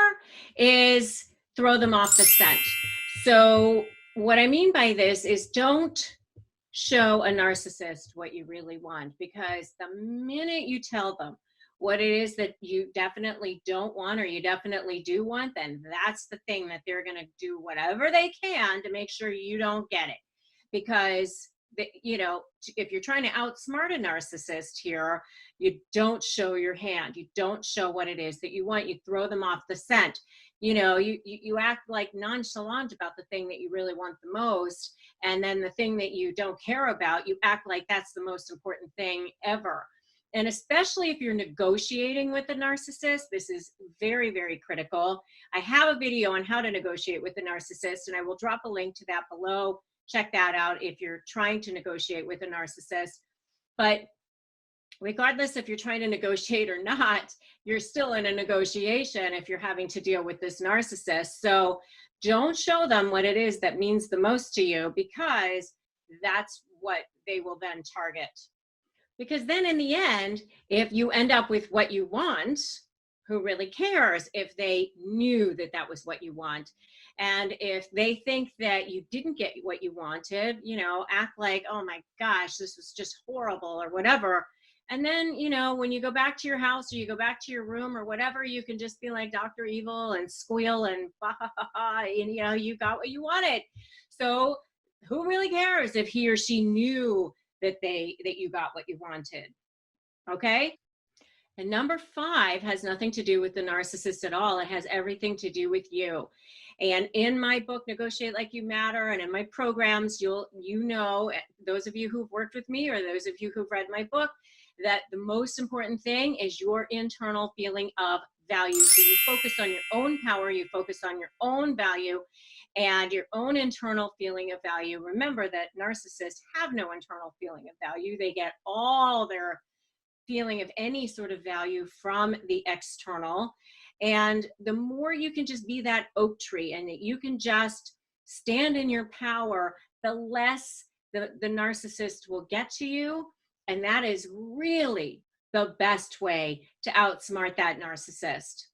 S1: is throw them off the scent. So what I mean by this is don't show a narcissist what you really want, because the minute you tell them what it is that you definitely don't want or you definitely do want, then that's the thing that they're going to do whatever they can to make sure you don't get it. Because if you're trying to outsmart a narcissist here, you don't show your hand. You don't show what it is that you want. You throw them off the scent. You act like nonchalant about the thing that you really want the most. And then the thing that you don't care about, you act like that's the most important thing ever. And especially if you're negotiating with a narcissist, this is very, very critical. I have a video on how to negotiate with a narcissist, and I will drop a link to that below. Check that out if you're trying to negotiate with a narcissist. But regardless if you're trying to negotiate or not, you're still in a negotiation if you're having to deal with this narcissist. So don't show them what it is that means the most to you, because that's what they will then target. Because then in the end, if you end up with what you want, who really cares if they knew that that was what you want? And if they think that you didn't get what you wanted, act like, oh my gosh, this was just horrible or whatever. And then, when you go back to your house or you go back to your room or whatever, you can just be like Dr. Evil and squeal and bah, ha, ha, ha, and you got what you wanted. So who really cares if he or she knew that you got what you wanted? Okay. And number 5 has nothing to do with the narcissist at all. It has everything to do with you. And in my book, Negotiate Like You Matter, and in my programs, those of you who've worked with me or those of you who've read my book, that the most important thing is your internal feeling of value. So you focus on your own power, you focus on your own value and your own internal feeling of value. Remember that narcissists have no internal feeling of value. They get all their feeling of any sort of value from the external. And the more you can just be that oak tree and that you can just stand in your power, the less the narcissist will get to you. And that is really the best way to outsmart that narcissist.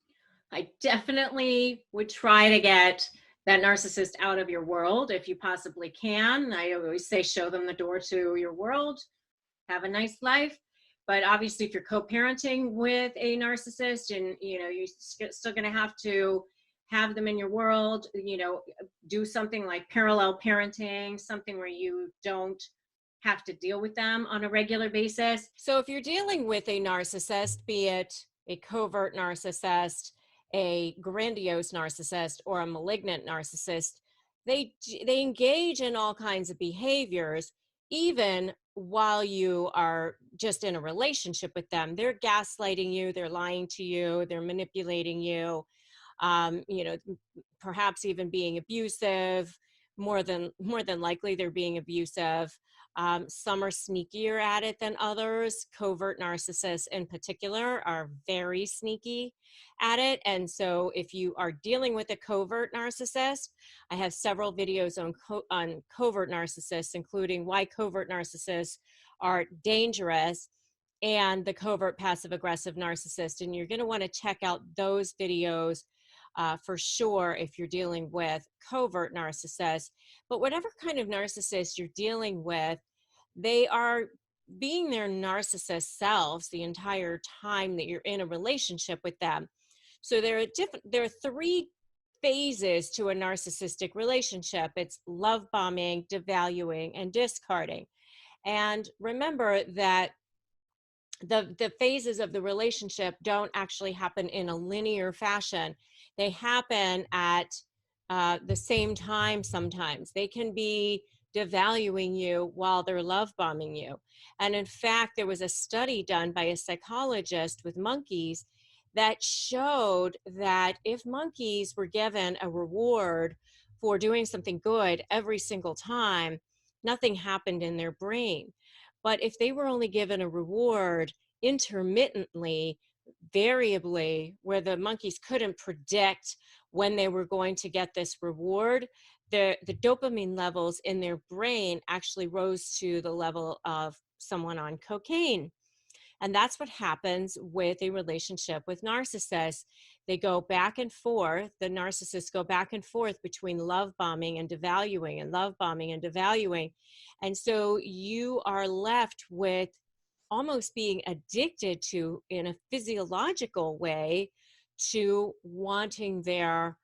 S1: I definitely would try to get that narcissist out of your world if you possibly can. I always say, show them the door to your world. Have a nice life. But obviously, if you're co-parenting with a narcissist and, you're still going to have to have them in your world, do something like parallel parenting, something where you don't have to deal with them on a regular basis. So if you're dealing with a narcissist, be it a covert narcissist, a grandiose narcissist, or a malignant narcissist, they engage in all kinds of behaviors, even while you are just in a relationship with them. They're gaslighting you, they're lying to you, they're manipulating you, perhaps even being abusive. More than likely, they're being abusive. Some are sneakier at it than others. Covert narcissists in particular are very sneaky at it. And so if you are dealing with a covert narcissist, I have several videos on covert narcissists, including why covert narcissists are dangerous and the covert passive aggressive narcissist. And you're going to want to check out those videos for sure if you're dealing with covert narcissists. But whatever kind of narcissist you're dealing with, they are being their narcissist selves the entire time that you're in a relationship with them. So there are 3 phases to a narcissistic relationship. It's love bombing, devaluing, and discarding. And remember that the phases of the relationship don't actually happen in a linear fashion. They happen at the same time sometimes. They can be devaluing you while they're love bombing you. And in fact, there was a study done by a psychologist with monkeys that showed that if monkeys were given a reward for doing something good every single time, nothing happened in their brain. But if they were only given a reward intermittently, variably, where the monkeys couldn't predict when they were going to get this reward, the dopamine levels in their brain actually rose to the level of someone on cocaine. And that's what happens with a relationship with narcissists. They go back and forth. The narcissists go back and forth between love bombing and devaluing, and love bombing and devaluing. And so you are left with almost being addicted to, in a physiological way, to wanting their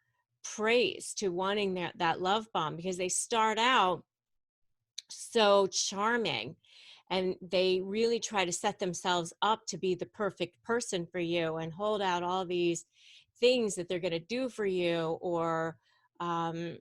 S1: praise, to wanting that love bomb, because they start out so charming and they really try to set themselves up to be the perfect person for you and hold out all these things that they're going to do for you, or um,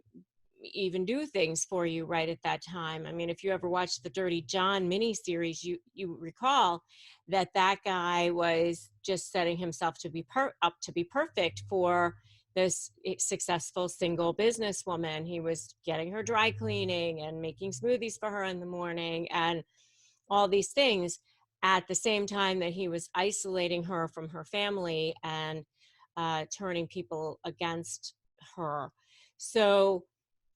S1: even do things for you right at that time. I mean, if you ever watched the Dirty John miniseries, you recall that that guy was just setting himself to be up to be perfect for this successful single businesswoman. He was getting her dry cleaning and making smoothies for her in the morning and all these things, at the same time that he was isolating her from her family and turning people against her. So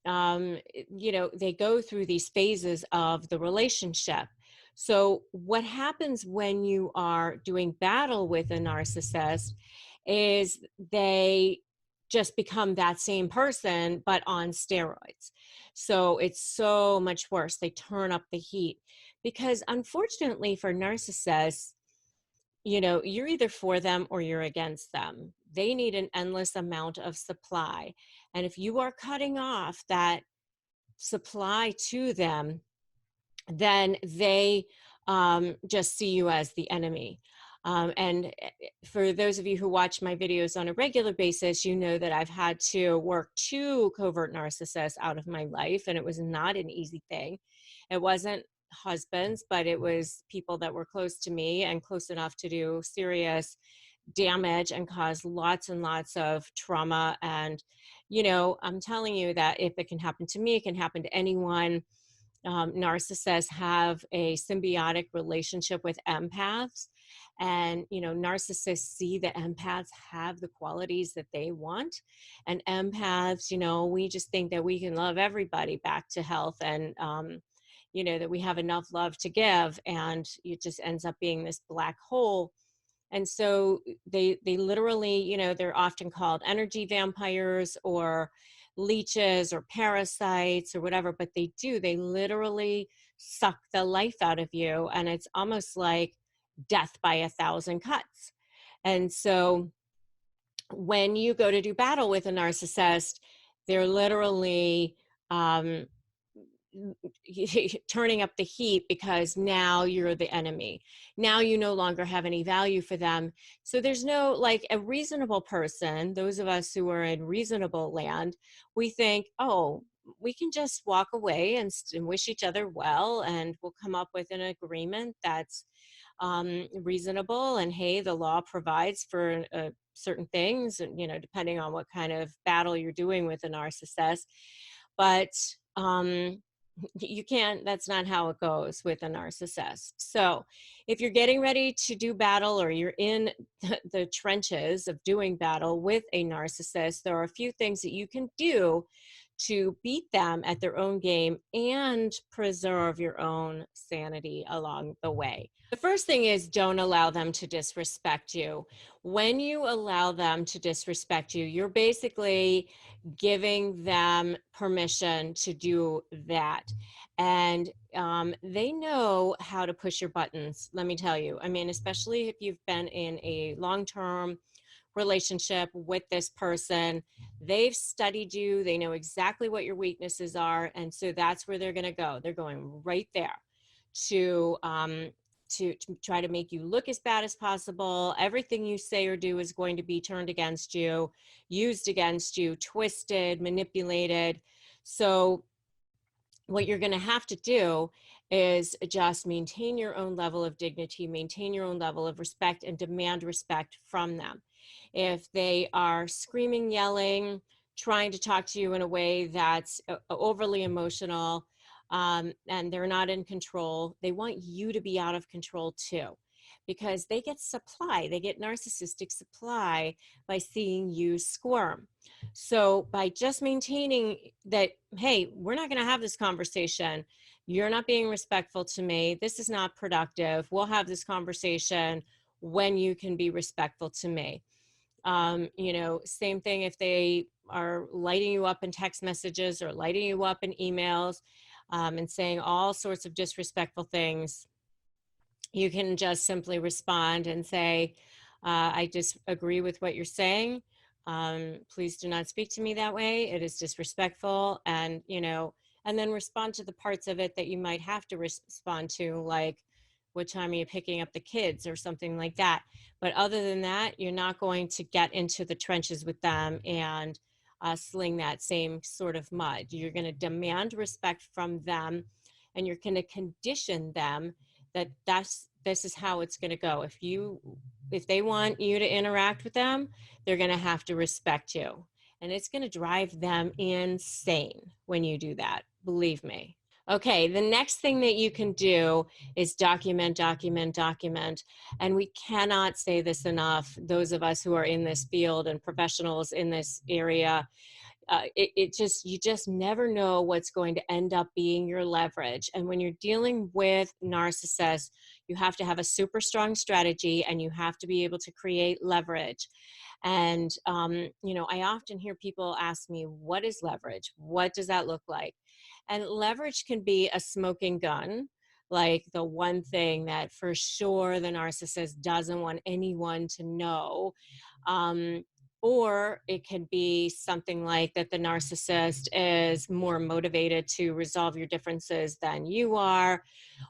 S1: they go through these phases of the relationship. So what happens when you are doing battle with a narcissist is they just become that same person, but on steroids. So it's so much worse. They turn up the heat because, unfortunately, for narcissists, you're either for them or you're against them. They need an endless amount of supply. And if you are cutting off that supply to them, then they just see you as the enemy. And for those of you who watch my videos on a regular basis, you know that I've had to work 2 covert narcissists out of my life, and it was not an easy thing. It wasn't husbands, but it was people that were close to me and close enough to do serious damage and cause lots and lots of trauma. And, I'm telling you that if it can happen to me, it can happen to anyone. Narcissists have a symbiotic relationship with empaths. And, narcissists see that empaths have the qualities that they want. And empaths, we just think that we can love everybody back to health, and, that we have enough love to give. And it just ends up being this black hole. And so they literally, they're often called energy vampires or leeches or parasites or whatever, but they literally suck the life out of you. And it's almost like death by 1,000 cuts. And so when you go to do battle with a narcissist, they're literally turning up the heat, because now you're the enemy. Now you no longer have any value for them. So there's no, like, a reasonable person, those of us who are in reasonable land, we think, oh, we can just walk away and wish each other well, and we'll come up with an agreement that's reasonable. And hey, the law provides for certain things, and depending on what kind of battle you're doing with a narcissist. But you can't, that's not how it goes with a narcissist. So if you're getting ready to do battle, or you're in the trenches of doing battle with a narcissist, there are a few things that you can do to beat them at their own game and preserve your own sanity along the way. The first thing is, don't allow them to disrespect you. When you allow them to disrespect you, you're basically giving them permission to do that. And they know how to push your buttons, let me tell you. I mean, especially if you've been in a long-term relationship with this person, they've studied you, they know exactly what your weaknesses are. And so that's where they're going to go. They're going right there to try to make you look as bad as possible. Everything you say or do is going to be turned against you, used against you, twisted, manipulated. So what you're going to have to do is just maintain your own level of dignity, maintain your own level of respect, and demand respect from them. If they are screaming, yelling, trying to talk to you in a way that's overly emotional, and they're not in control. They want you to be out of control too, because they get narcissistic supply by seeing you squirm. So by just maintaining that, hey, we're not going to have this conversation. You're not being respectful to me. This is not productive. We'll have this conversation when you can be respectful to me. Same thing if they are lighting you up in text messages or lighting you up in emails, and saying all sorts of disrespectful things. You can just simply respond and say, I disagree with what you're saying. Please do not speak to me that way. It is disrespectful. And then respond to the parts of it that you might have to respond to, like, what time are you picking up the kids or something like that. But other than that, you're not going to get into the trenches with them and sling that same sort of mud. You're going to demand respect from them, and you're going to condition them that this is how it's going to go. If they want you to interact with them, they're going to have to respect you, and it's going to drive them insane when you do that, believe me. Okay, the next thing that you can do is document. And we cannot say this enough, those of us who are in this field and professionals in this area. You just never know what's going to end up being your leverage. And when you're dealing with narcissists, you have to have a super strong strategy, and you have to be able to create leverage. And, I often hear people ask me, what is leverage? What does that look like? And leverage can be a smoking gun, like the one thing that for sure the narcissist doesn't want anyone to know. Or it could be something like that the narcissist is more motivated to resolve your differences than you are.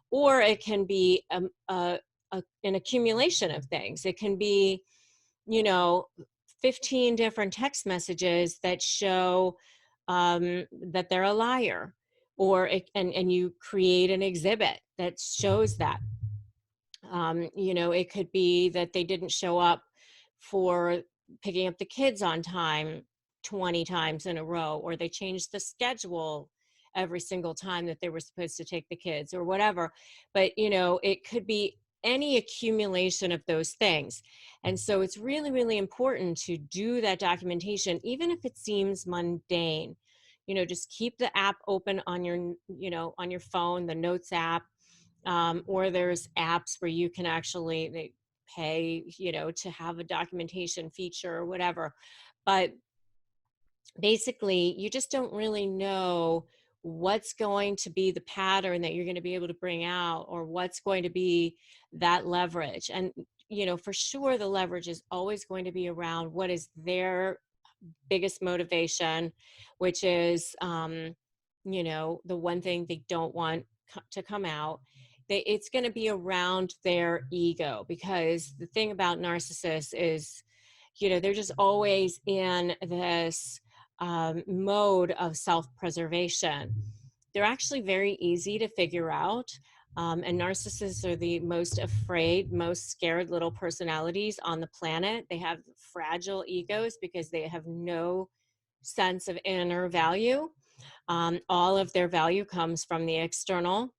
S1: Or it can be an accumulation of things. It can be, 15 different text messages that show that they're a liar. And you create an exhibit that shows that. It could be that they didn't show up for picking up the kids on time 20 times in a row, or they changed the schedule every single time that they were supposed to take the kids or whatever. But, it could be any accumulation of those things. And so it's really, really important to do that documentation, even if it seems mundane. Just keep the app open on your phone, the Notes app, or there's apps where you can actually pay, to have a documentation feature or whatever. But basically, you just don't really know what's going to be the pattern that you're going to be able to bring out, or what's going to be that leverage. And, for sure, the leverage is always going to be around what is their biggest motivation, which is, the one thing they don't want to come out. It's going to be around their ego, because the thing about narcissists is, they're just always in this mode of self-preservation. They're actually very easy to figure out. And narcissists are the most afraid, most scared little personalities on the planet. They have fragile egos because they have no sense of inner value. All of their value comes from the external.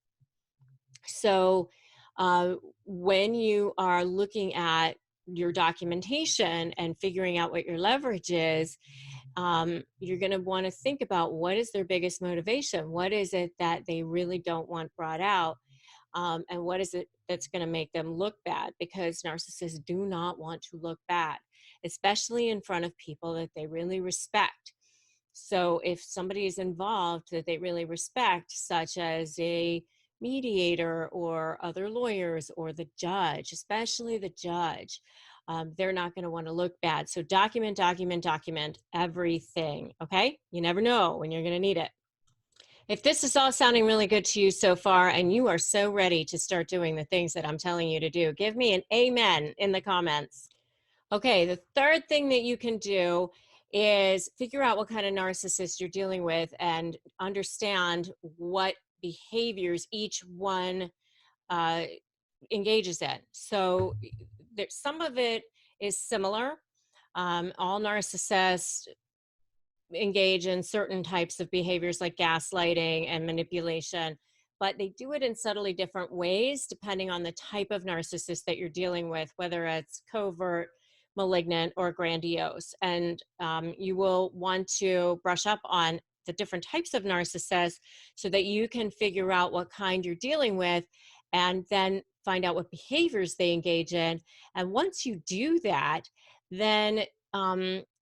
S1: So when you are looking at your documentation and figuring out what your leverage is, you're going to want to think about, what is their biggest motivation? What is it that they really don't want brought out? And what is it that's going to make them look bad? Because narcissists do not want to look bad, especially in front of people that they really respect. So if somebody is involved that they really respect, such as a mediator or other lawyers or the judge, especially the judge, they're not going to want to look bad. So document everything. Okay. You never know when you're going to need it. If this is all sounding really good to you so far, and you are so ready to start doing the things that I'm telling you to do, give me an amen in the comments. Okay, the third thing that you can do is figure out what kind of narcissist you're dealing with and understand what behaviors each one engages in. So some of it is similar. All narcissists engage in certain types of behaviors like gaslighting and manipulation, but they do it in subtly different ways depending on the type of narcissist that you're dealing with, whether it's covert, malignant, or grandiose. And you will want to brush up on the different types of narcissists so that you can figure out what kind you're dealing with and then find out what behaviors they engage in. And once you do that, then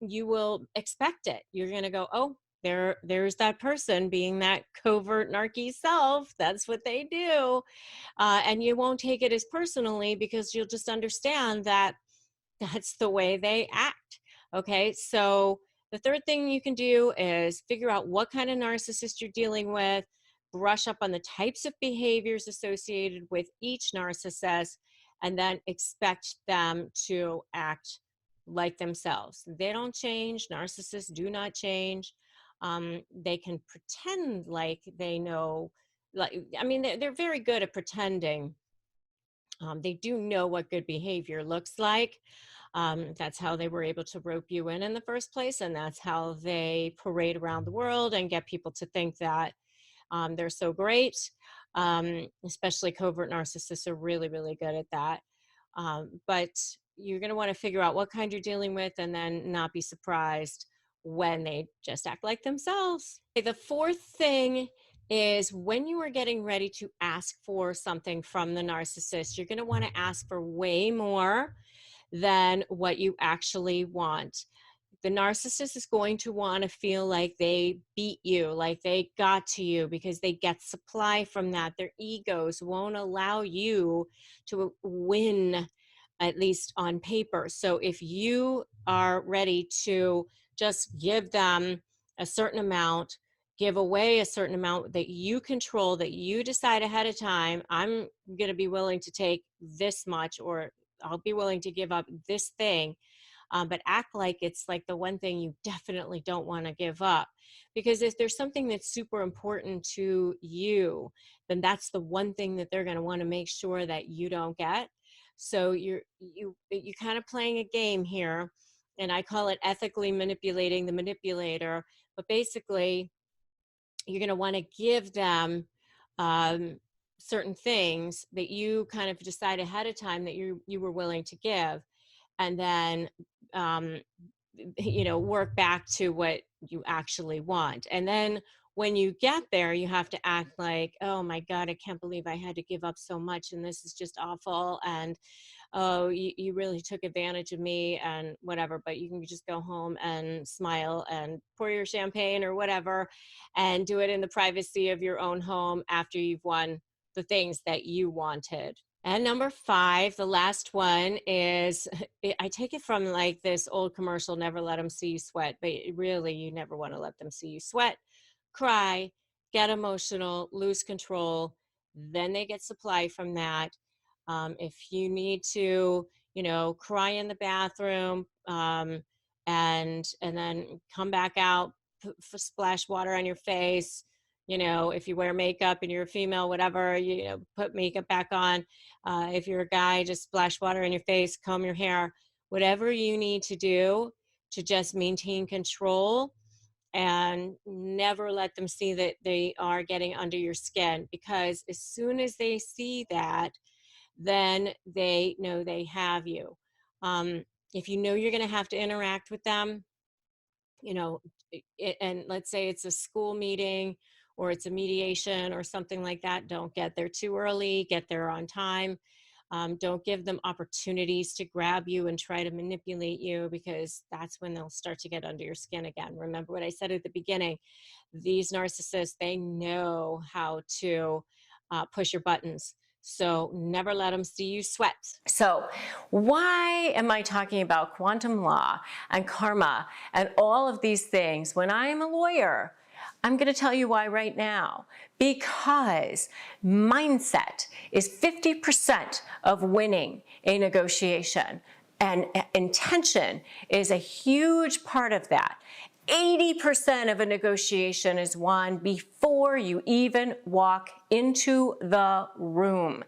S1: you will expect it. You're going to go, oh, there's that person being that covert narky self. That's what they do. And you won't take it as personally because you'll just understand that that's the way they act. Okay. So the third thing you can do is figure out what kind of narcissist you're dealing with, brush up on the types of behaviors associated with each narcissist, and then expect them to act like themselves. They don't change. Narcissists do not change. They can pretend like they know, like, I mean, they're very good at pretending. They do know what good behavior looks like. That's how they were able to rope you in the first place. And that's how they parade around the world and get people to think that they're so great. Especially covert narcissists are really, really good at that. But you're going to want to figure out what kind you're dealing with and then not be surprised when they just act like themselves. Okay, the fourth thing is when you are getting ready to ask for something from the narcissist, you're going to want to ask for way more than what you actually want. The narcissist is going to want to feel like they beat you, like they got to you, because they get supply from that. Their egos won't allow you to win, at least on paper. So if you are ready to just give them a certain amount, give away a certain amount that you control, that you decide ahead of time, I'm going to be willing to take this much, or I'll be willing to give up this thing. But act like it's like the one thing you definitely don't want to give up. Because if there's something that's super important to you, then that's the one thing that they're going to want to make sure that you don't get. So you're kind of playing a game here, and I call it ethically manipulating the manipulator. But basically, you're going to want to give them certain things that you kind of decide ahead of time that you were willing to give, and then work back to what you actually want. And then when you get there, you have to act like, oh my God, I can't believe I had to give up so much, and this is just awful, and oh, you really took advantage of me and whatever. But you can just go home and smile and pour your champagne or whatever and do it in the privacy of your own home after you've won the things that you wanted. And number 5, the last one is, I take it from like this old commercial, never let them see you sweat, but really you never want to let them see you sweat, cry, get emotional, lose control. Then they get supply from that. If you need to, cry in the bathroom and then come back out, splash water on your face. If you wear makeup and you're a female, whatever, put makeup back on. If you're a guy, just splash water in your face, comb your hair, whatever you need to do to just maintain control and never let them see that they are getting under your skin. Because as soon as they see that, then they know they have you. If you know you're going to have to interact with them, and let's say it's a school meeting or it's a mediation or something like that, don't get there too early, get there on time. Don't give them opportunities to grab you and try to manipulate you, because that's when they'll start to get under your skin again. Remember what I said at the beginning, these narcissists, they know how to push your buttons. So never let them see you sweat. So why am I talking about quantum law and karma and all of these things when I am a lawyer? I'm going to tell you why right now. Because mindset is 50% of winning a negotiation, and intention is a huge part of that. 80% of a negotiation is won before you even walk into the room.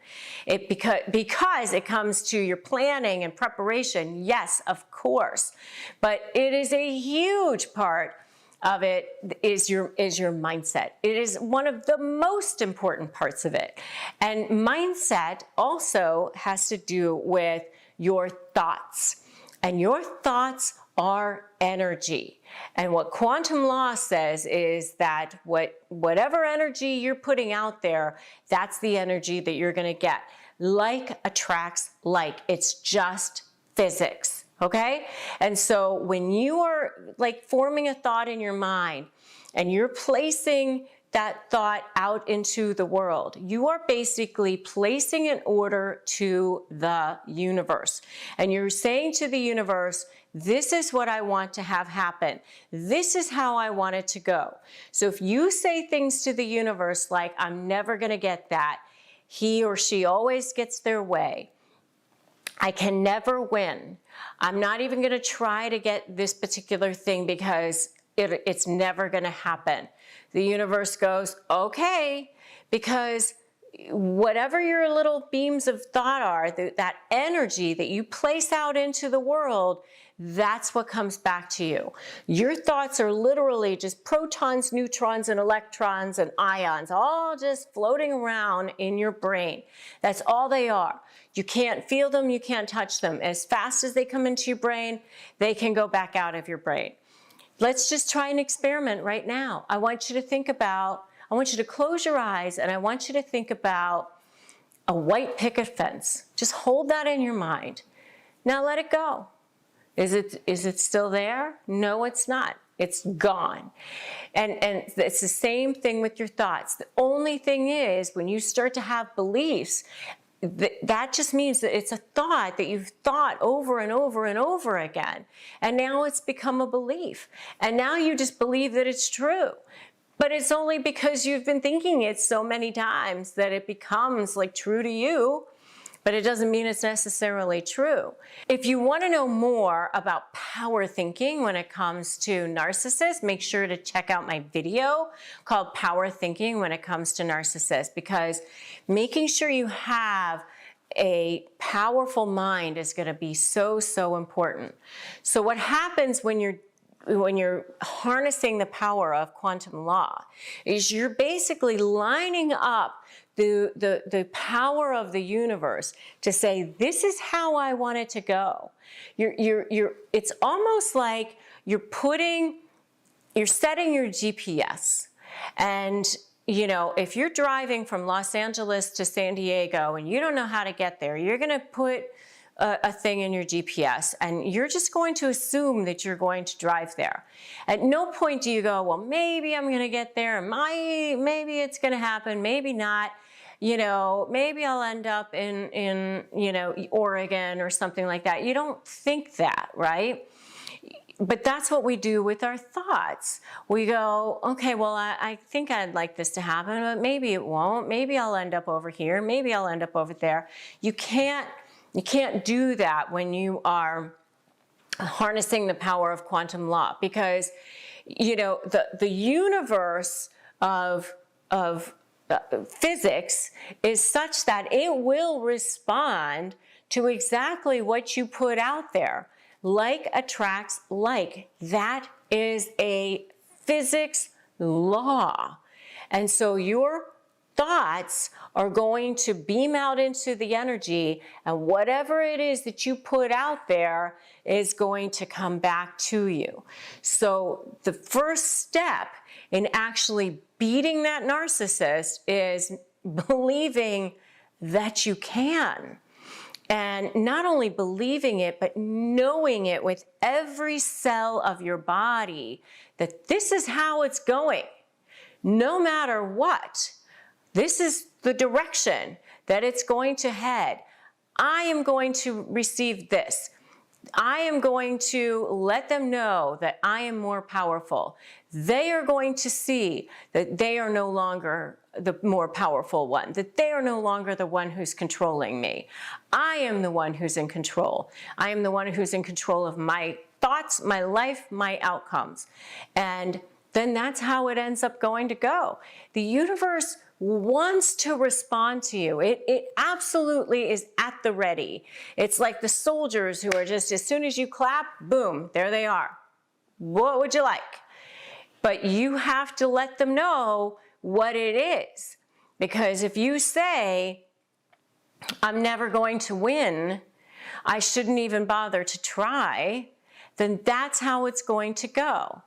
S1: Because it comes to your planning and preparation, yes, of course, but it is a huge part of it is your mindset. It is one of the most important parts of it. And mindset also has to do with your thoughts. And your thoughts are energy. And what quantum law says is that whatever energy you're putting out there, that's the energy that you're going to get. Like attracts like. It's just physics. Okay? And so when you are like forming a thought in your mind and you're placing that thought out into the world, you are basically placing an order to the universe. And you're saying to the universe, this is what I want to have happen. This is how I want it to go. So if you say things to the universe like, I'm never going to get that, he or she always gets their way, I can never win, I'm not even going to try to get this particular thing because it's never going to happen. The universe goes, okay, because whatever your little beams of thought are, that energy that you place out into the world, that's what comes back to you. Your thoughts are literally just protons, neutrons, and electrons and ions, all just floating around in your brain. That's all they are. You can't feel them, you can't touch them. As fast as they come into your brain, they can go back out of your brain. Let's just try an experiment right now. I want you to close your eyes and I want you to think about a white picket fence. Just hold that in your mind. Now let it go. Is it still there? No, it's not. It's gone. And it's the same thing with your thoughts. The only thing is when you start to have beliefs, that just means that it's a thought that you've thought over and over and over again. And now it's become a belief. And now you just believe that it's true. But it's only because you've been thinking it so many times that it becomes like true to you, but it doesn't mean it's necessarily true. If you want to know more about power thinking when it comes to narcissists, make sure to check out my video called Power Thinking when it comes to narcissists, because making sure you have a powerful mind is going to be so, so important. So what happens when you're harnessing the power of quantum law is you're basically lining up the power of the universe to say, this is how I want it to go. It's almost like you're setting your GPS. And, you know, if you're driving from Los Angeles to San Diego and you don't know how to get there, you're going to put a thing in your GPS and you're just going to assume that you're going to drive there. At no point do you go, well, maybe I'm going to get there, maybe it's going to happen, maybe not. You know, maybe I'll end up in you know, Oregon or something like that. You don't think that, right? But that's what we do with our thoughts. We go, okay, well, I think I'd like this to happen, but maybe it won't. Maybe I'll end up over here. Maybe I'll end up over there. You can't do that when you are harnessing the power of quantum law, because, you know, the universe of physics is such that it will respond to exactly what you put out there. Like attracts like. That is a physics law. And so your thoughts are going to beam out into the energy, and whatever it is that you put out there is going to come back to you. So the first step in actually beating that narcissist is believing that you can. And not only believing it, but knowing it with every cell of your body that this is how it's going. No matter what, this is the direction that it's going to head. I am going to receive this. I am going to let them know that I am more powerful. They are going to see that they are no longer the more powerful one, that they are no longer the one who's controlling me. I am the one who's in control. I am the one who's in control of my thoughts, my life, my outcomes. And then that's how it ends up going to go. The universe wants to respond to you. It absolutely is at the ready. It's like the soldiers who are just, as soon as you clap, boom, there they are. What would you like? But you have to let them know what it is. Because if you say, I'm never going to win, I shouldn't even bother to try, then that's how it's going to go.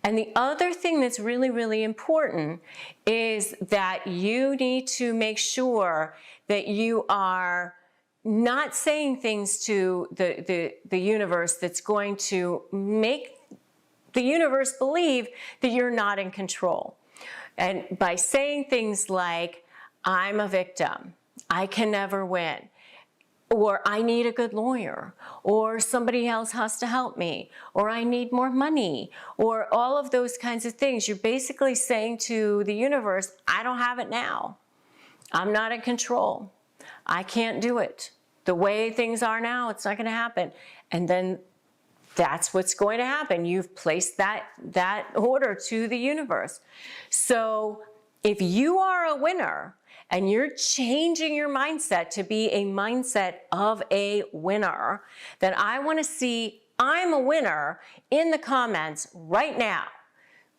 S1: And the other thing that's really, really important is that you need to make sure that you are not saying things to the universe that's going to make the universe believe that you're not in control. And by saying things like, I'm a victim, I can never win, or I need a good lawyer, or somebody else has to help me, or I need more money, or all of those kinds of things, you're basically saying to the universe, I don't have it now. I'm not in control. I can't do it. The way things are now, it's not going to happen. And then that's what's going to happen. You've placed that order to the universe. So if you are a winner and you're changing your mindset to be a mindset of a winner, then I want to see I'm a winner in the comments right now.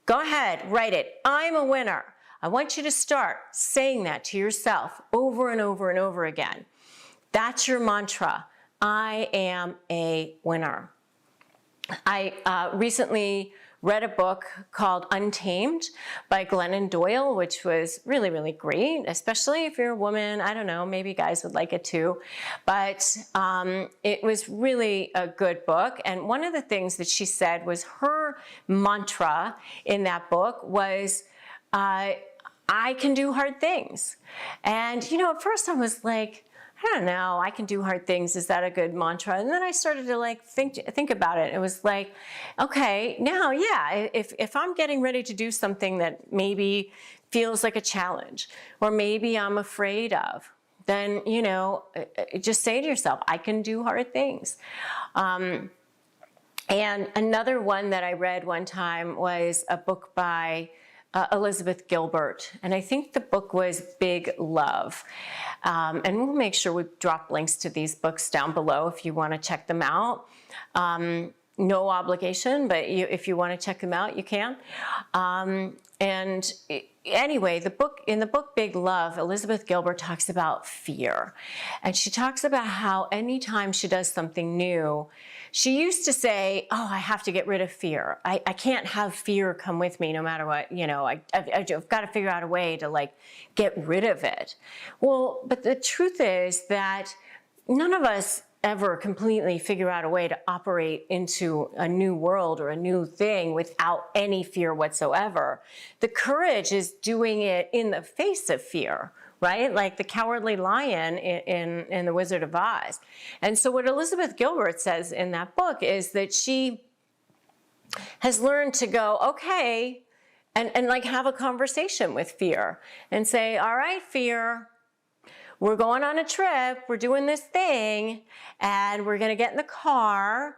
S1: Go ahead, write it. I'm a winner. I want you to start saying that to yourself over and over and over again. That's your mantra. I am a winner. I recently read a book called Untamed by Glennon Doyle, which was really, really great, especially if you're a woman. I don't know, maybe guys would like it too. But it was really a good book. And one of the things that she said was her mantra in that book was, I can do hard things. And, you know, at first I was like, I don't know, I can do hard things. Is that a good mantra? And then I started to like think about it. It was like, okay, now, yeah, if I'm getting ready to do something that maybe feels like a challenge, or maybe I'm afraid of, then, you know, just say to yourself, I can do hard things. And another one that I read one time was a book by Elizabeth Gilbert, and I think the book was Big Love. And we'll make sure we drop links to these books down below if you want to check them out. No obligation, but if you want to check them out, you can. And anyway, in the book Big Love, Elizabeth Gilbert talks about fear. And she talks about how anytime she does something new, she used to say, oh, I have to get rid of fear. I can't have fear come with me no matter what, you know, I've got to figure out a way to like get rid of it. Well, but the truth is that none of us ever completely figure out a way to operate into a new world or a new thing without any fear whatsoever. The courage is doing it in the face of fear, right? Like the cowardly lion in The Wizard of Oz. And so what Elizabeth Gilbert says in that book is that she has learned to go, okay, and like have a conversation with fear and say, all right, fear, we're going on a trip, we're doing this thing, and we're gonna get in the car,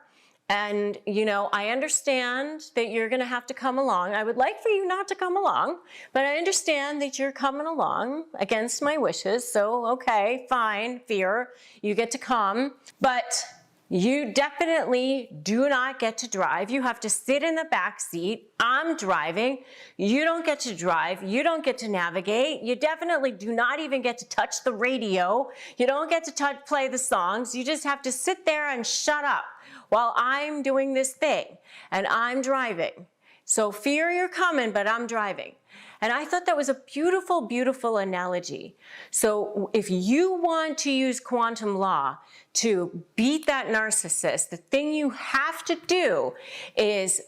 S1: and you know, I understand that you're gonna have to come along. I would like for you not to come along, but I understand that you're coming along against my wishes, so okay, fine, fear, you get to come, but you definitely do not get to drive. You have to sit in the back seat. I'm driving. You don't get to drive. You don't get to navigate. You definitely do not even get to touch the radio. You don't get to play the songs. You just have to sit there and shut up while I'm doing this thing and I'm driving. So fear, you're coming, but I'm driving. And I thought that was a beautiful, beautiful analogy. So if you want to use quantum law to beat that narcissist, the thing you have to do is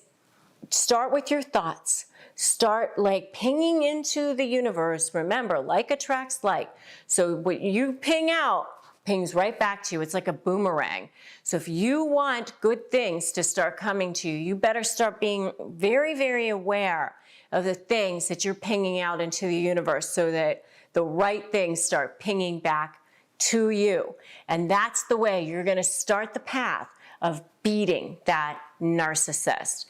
S1: start with your thoughts. Start like pinging into the universe. Remember, like attracts like. So what you ping out pings right back to you. It's like a boomerang. So if you want good things to start coming to you, you better start being very, very aware of the things that you're pinging out into the universe so that the right things start pinging back to you. And that's the way you're going to start the path of beating that narcissist.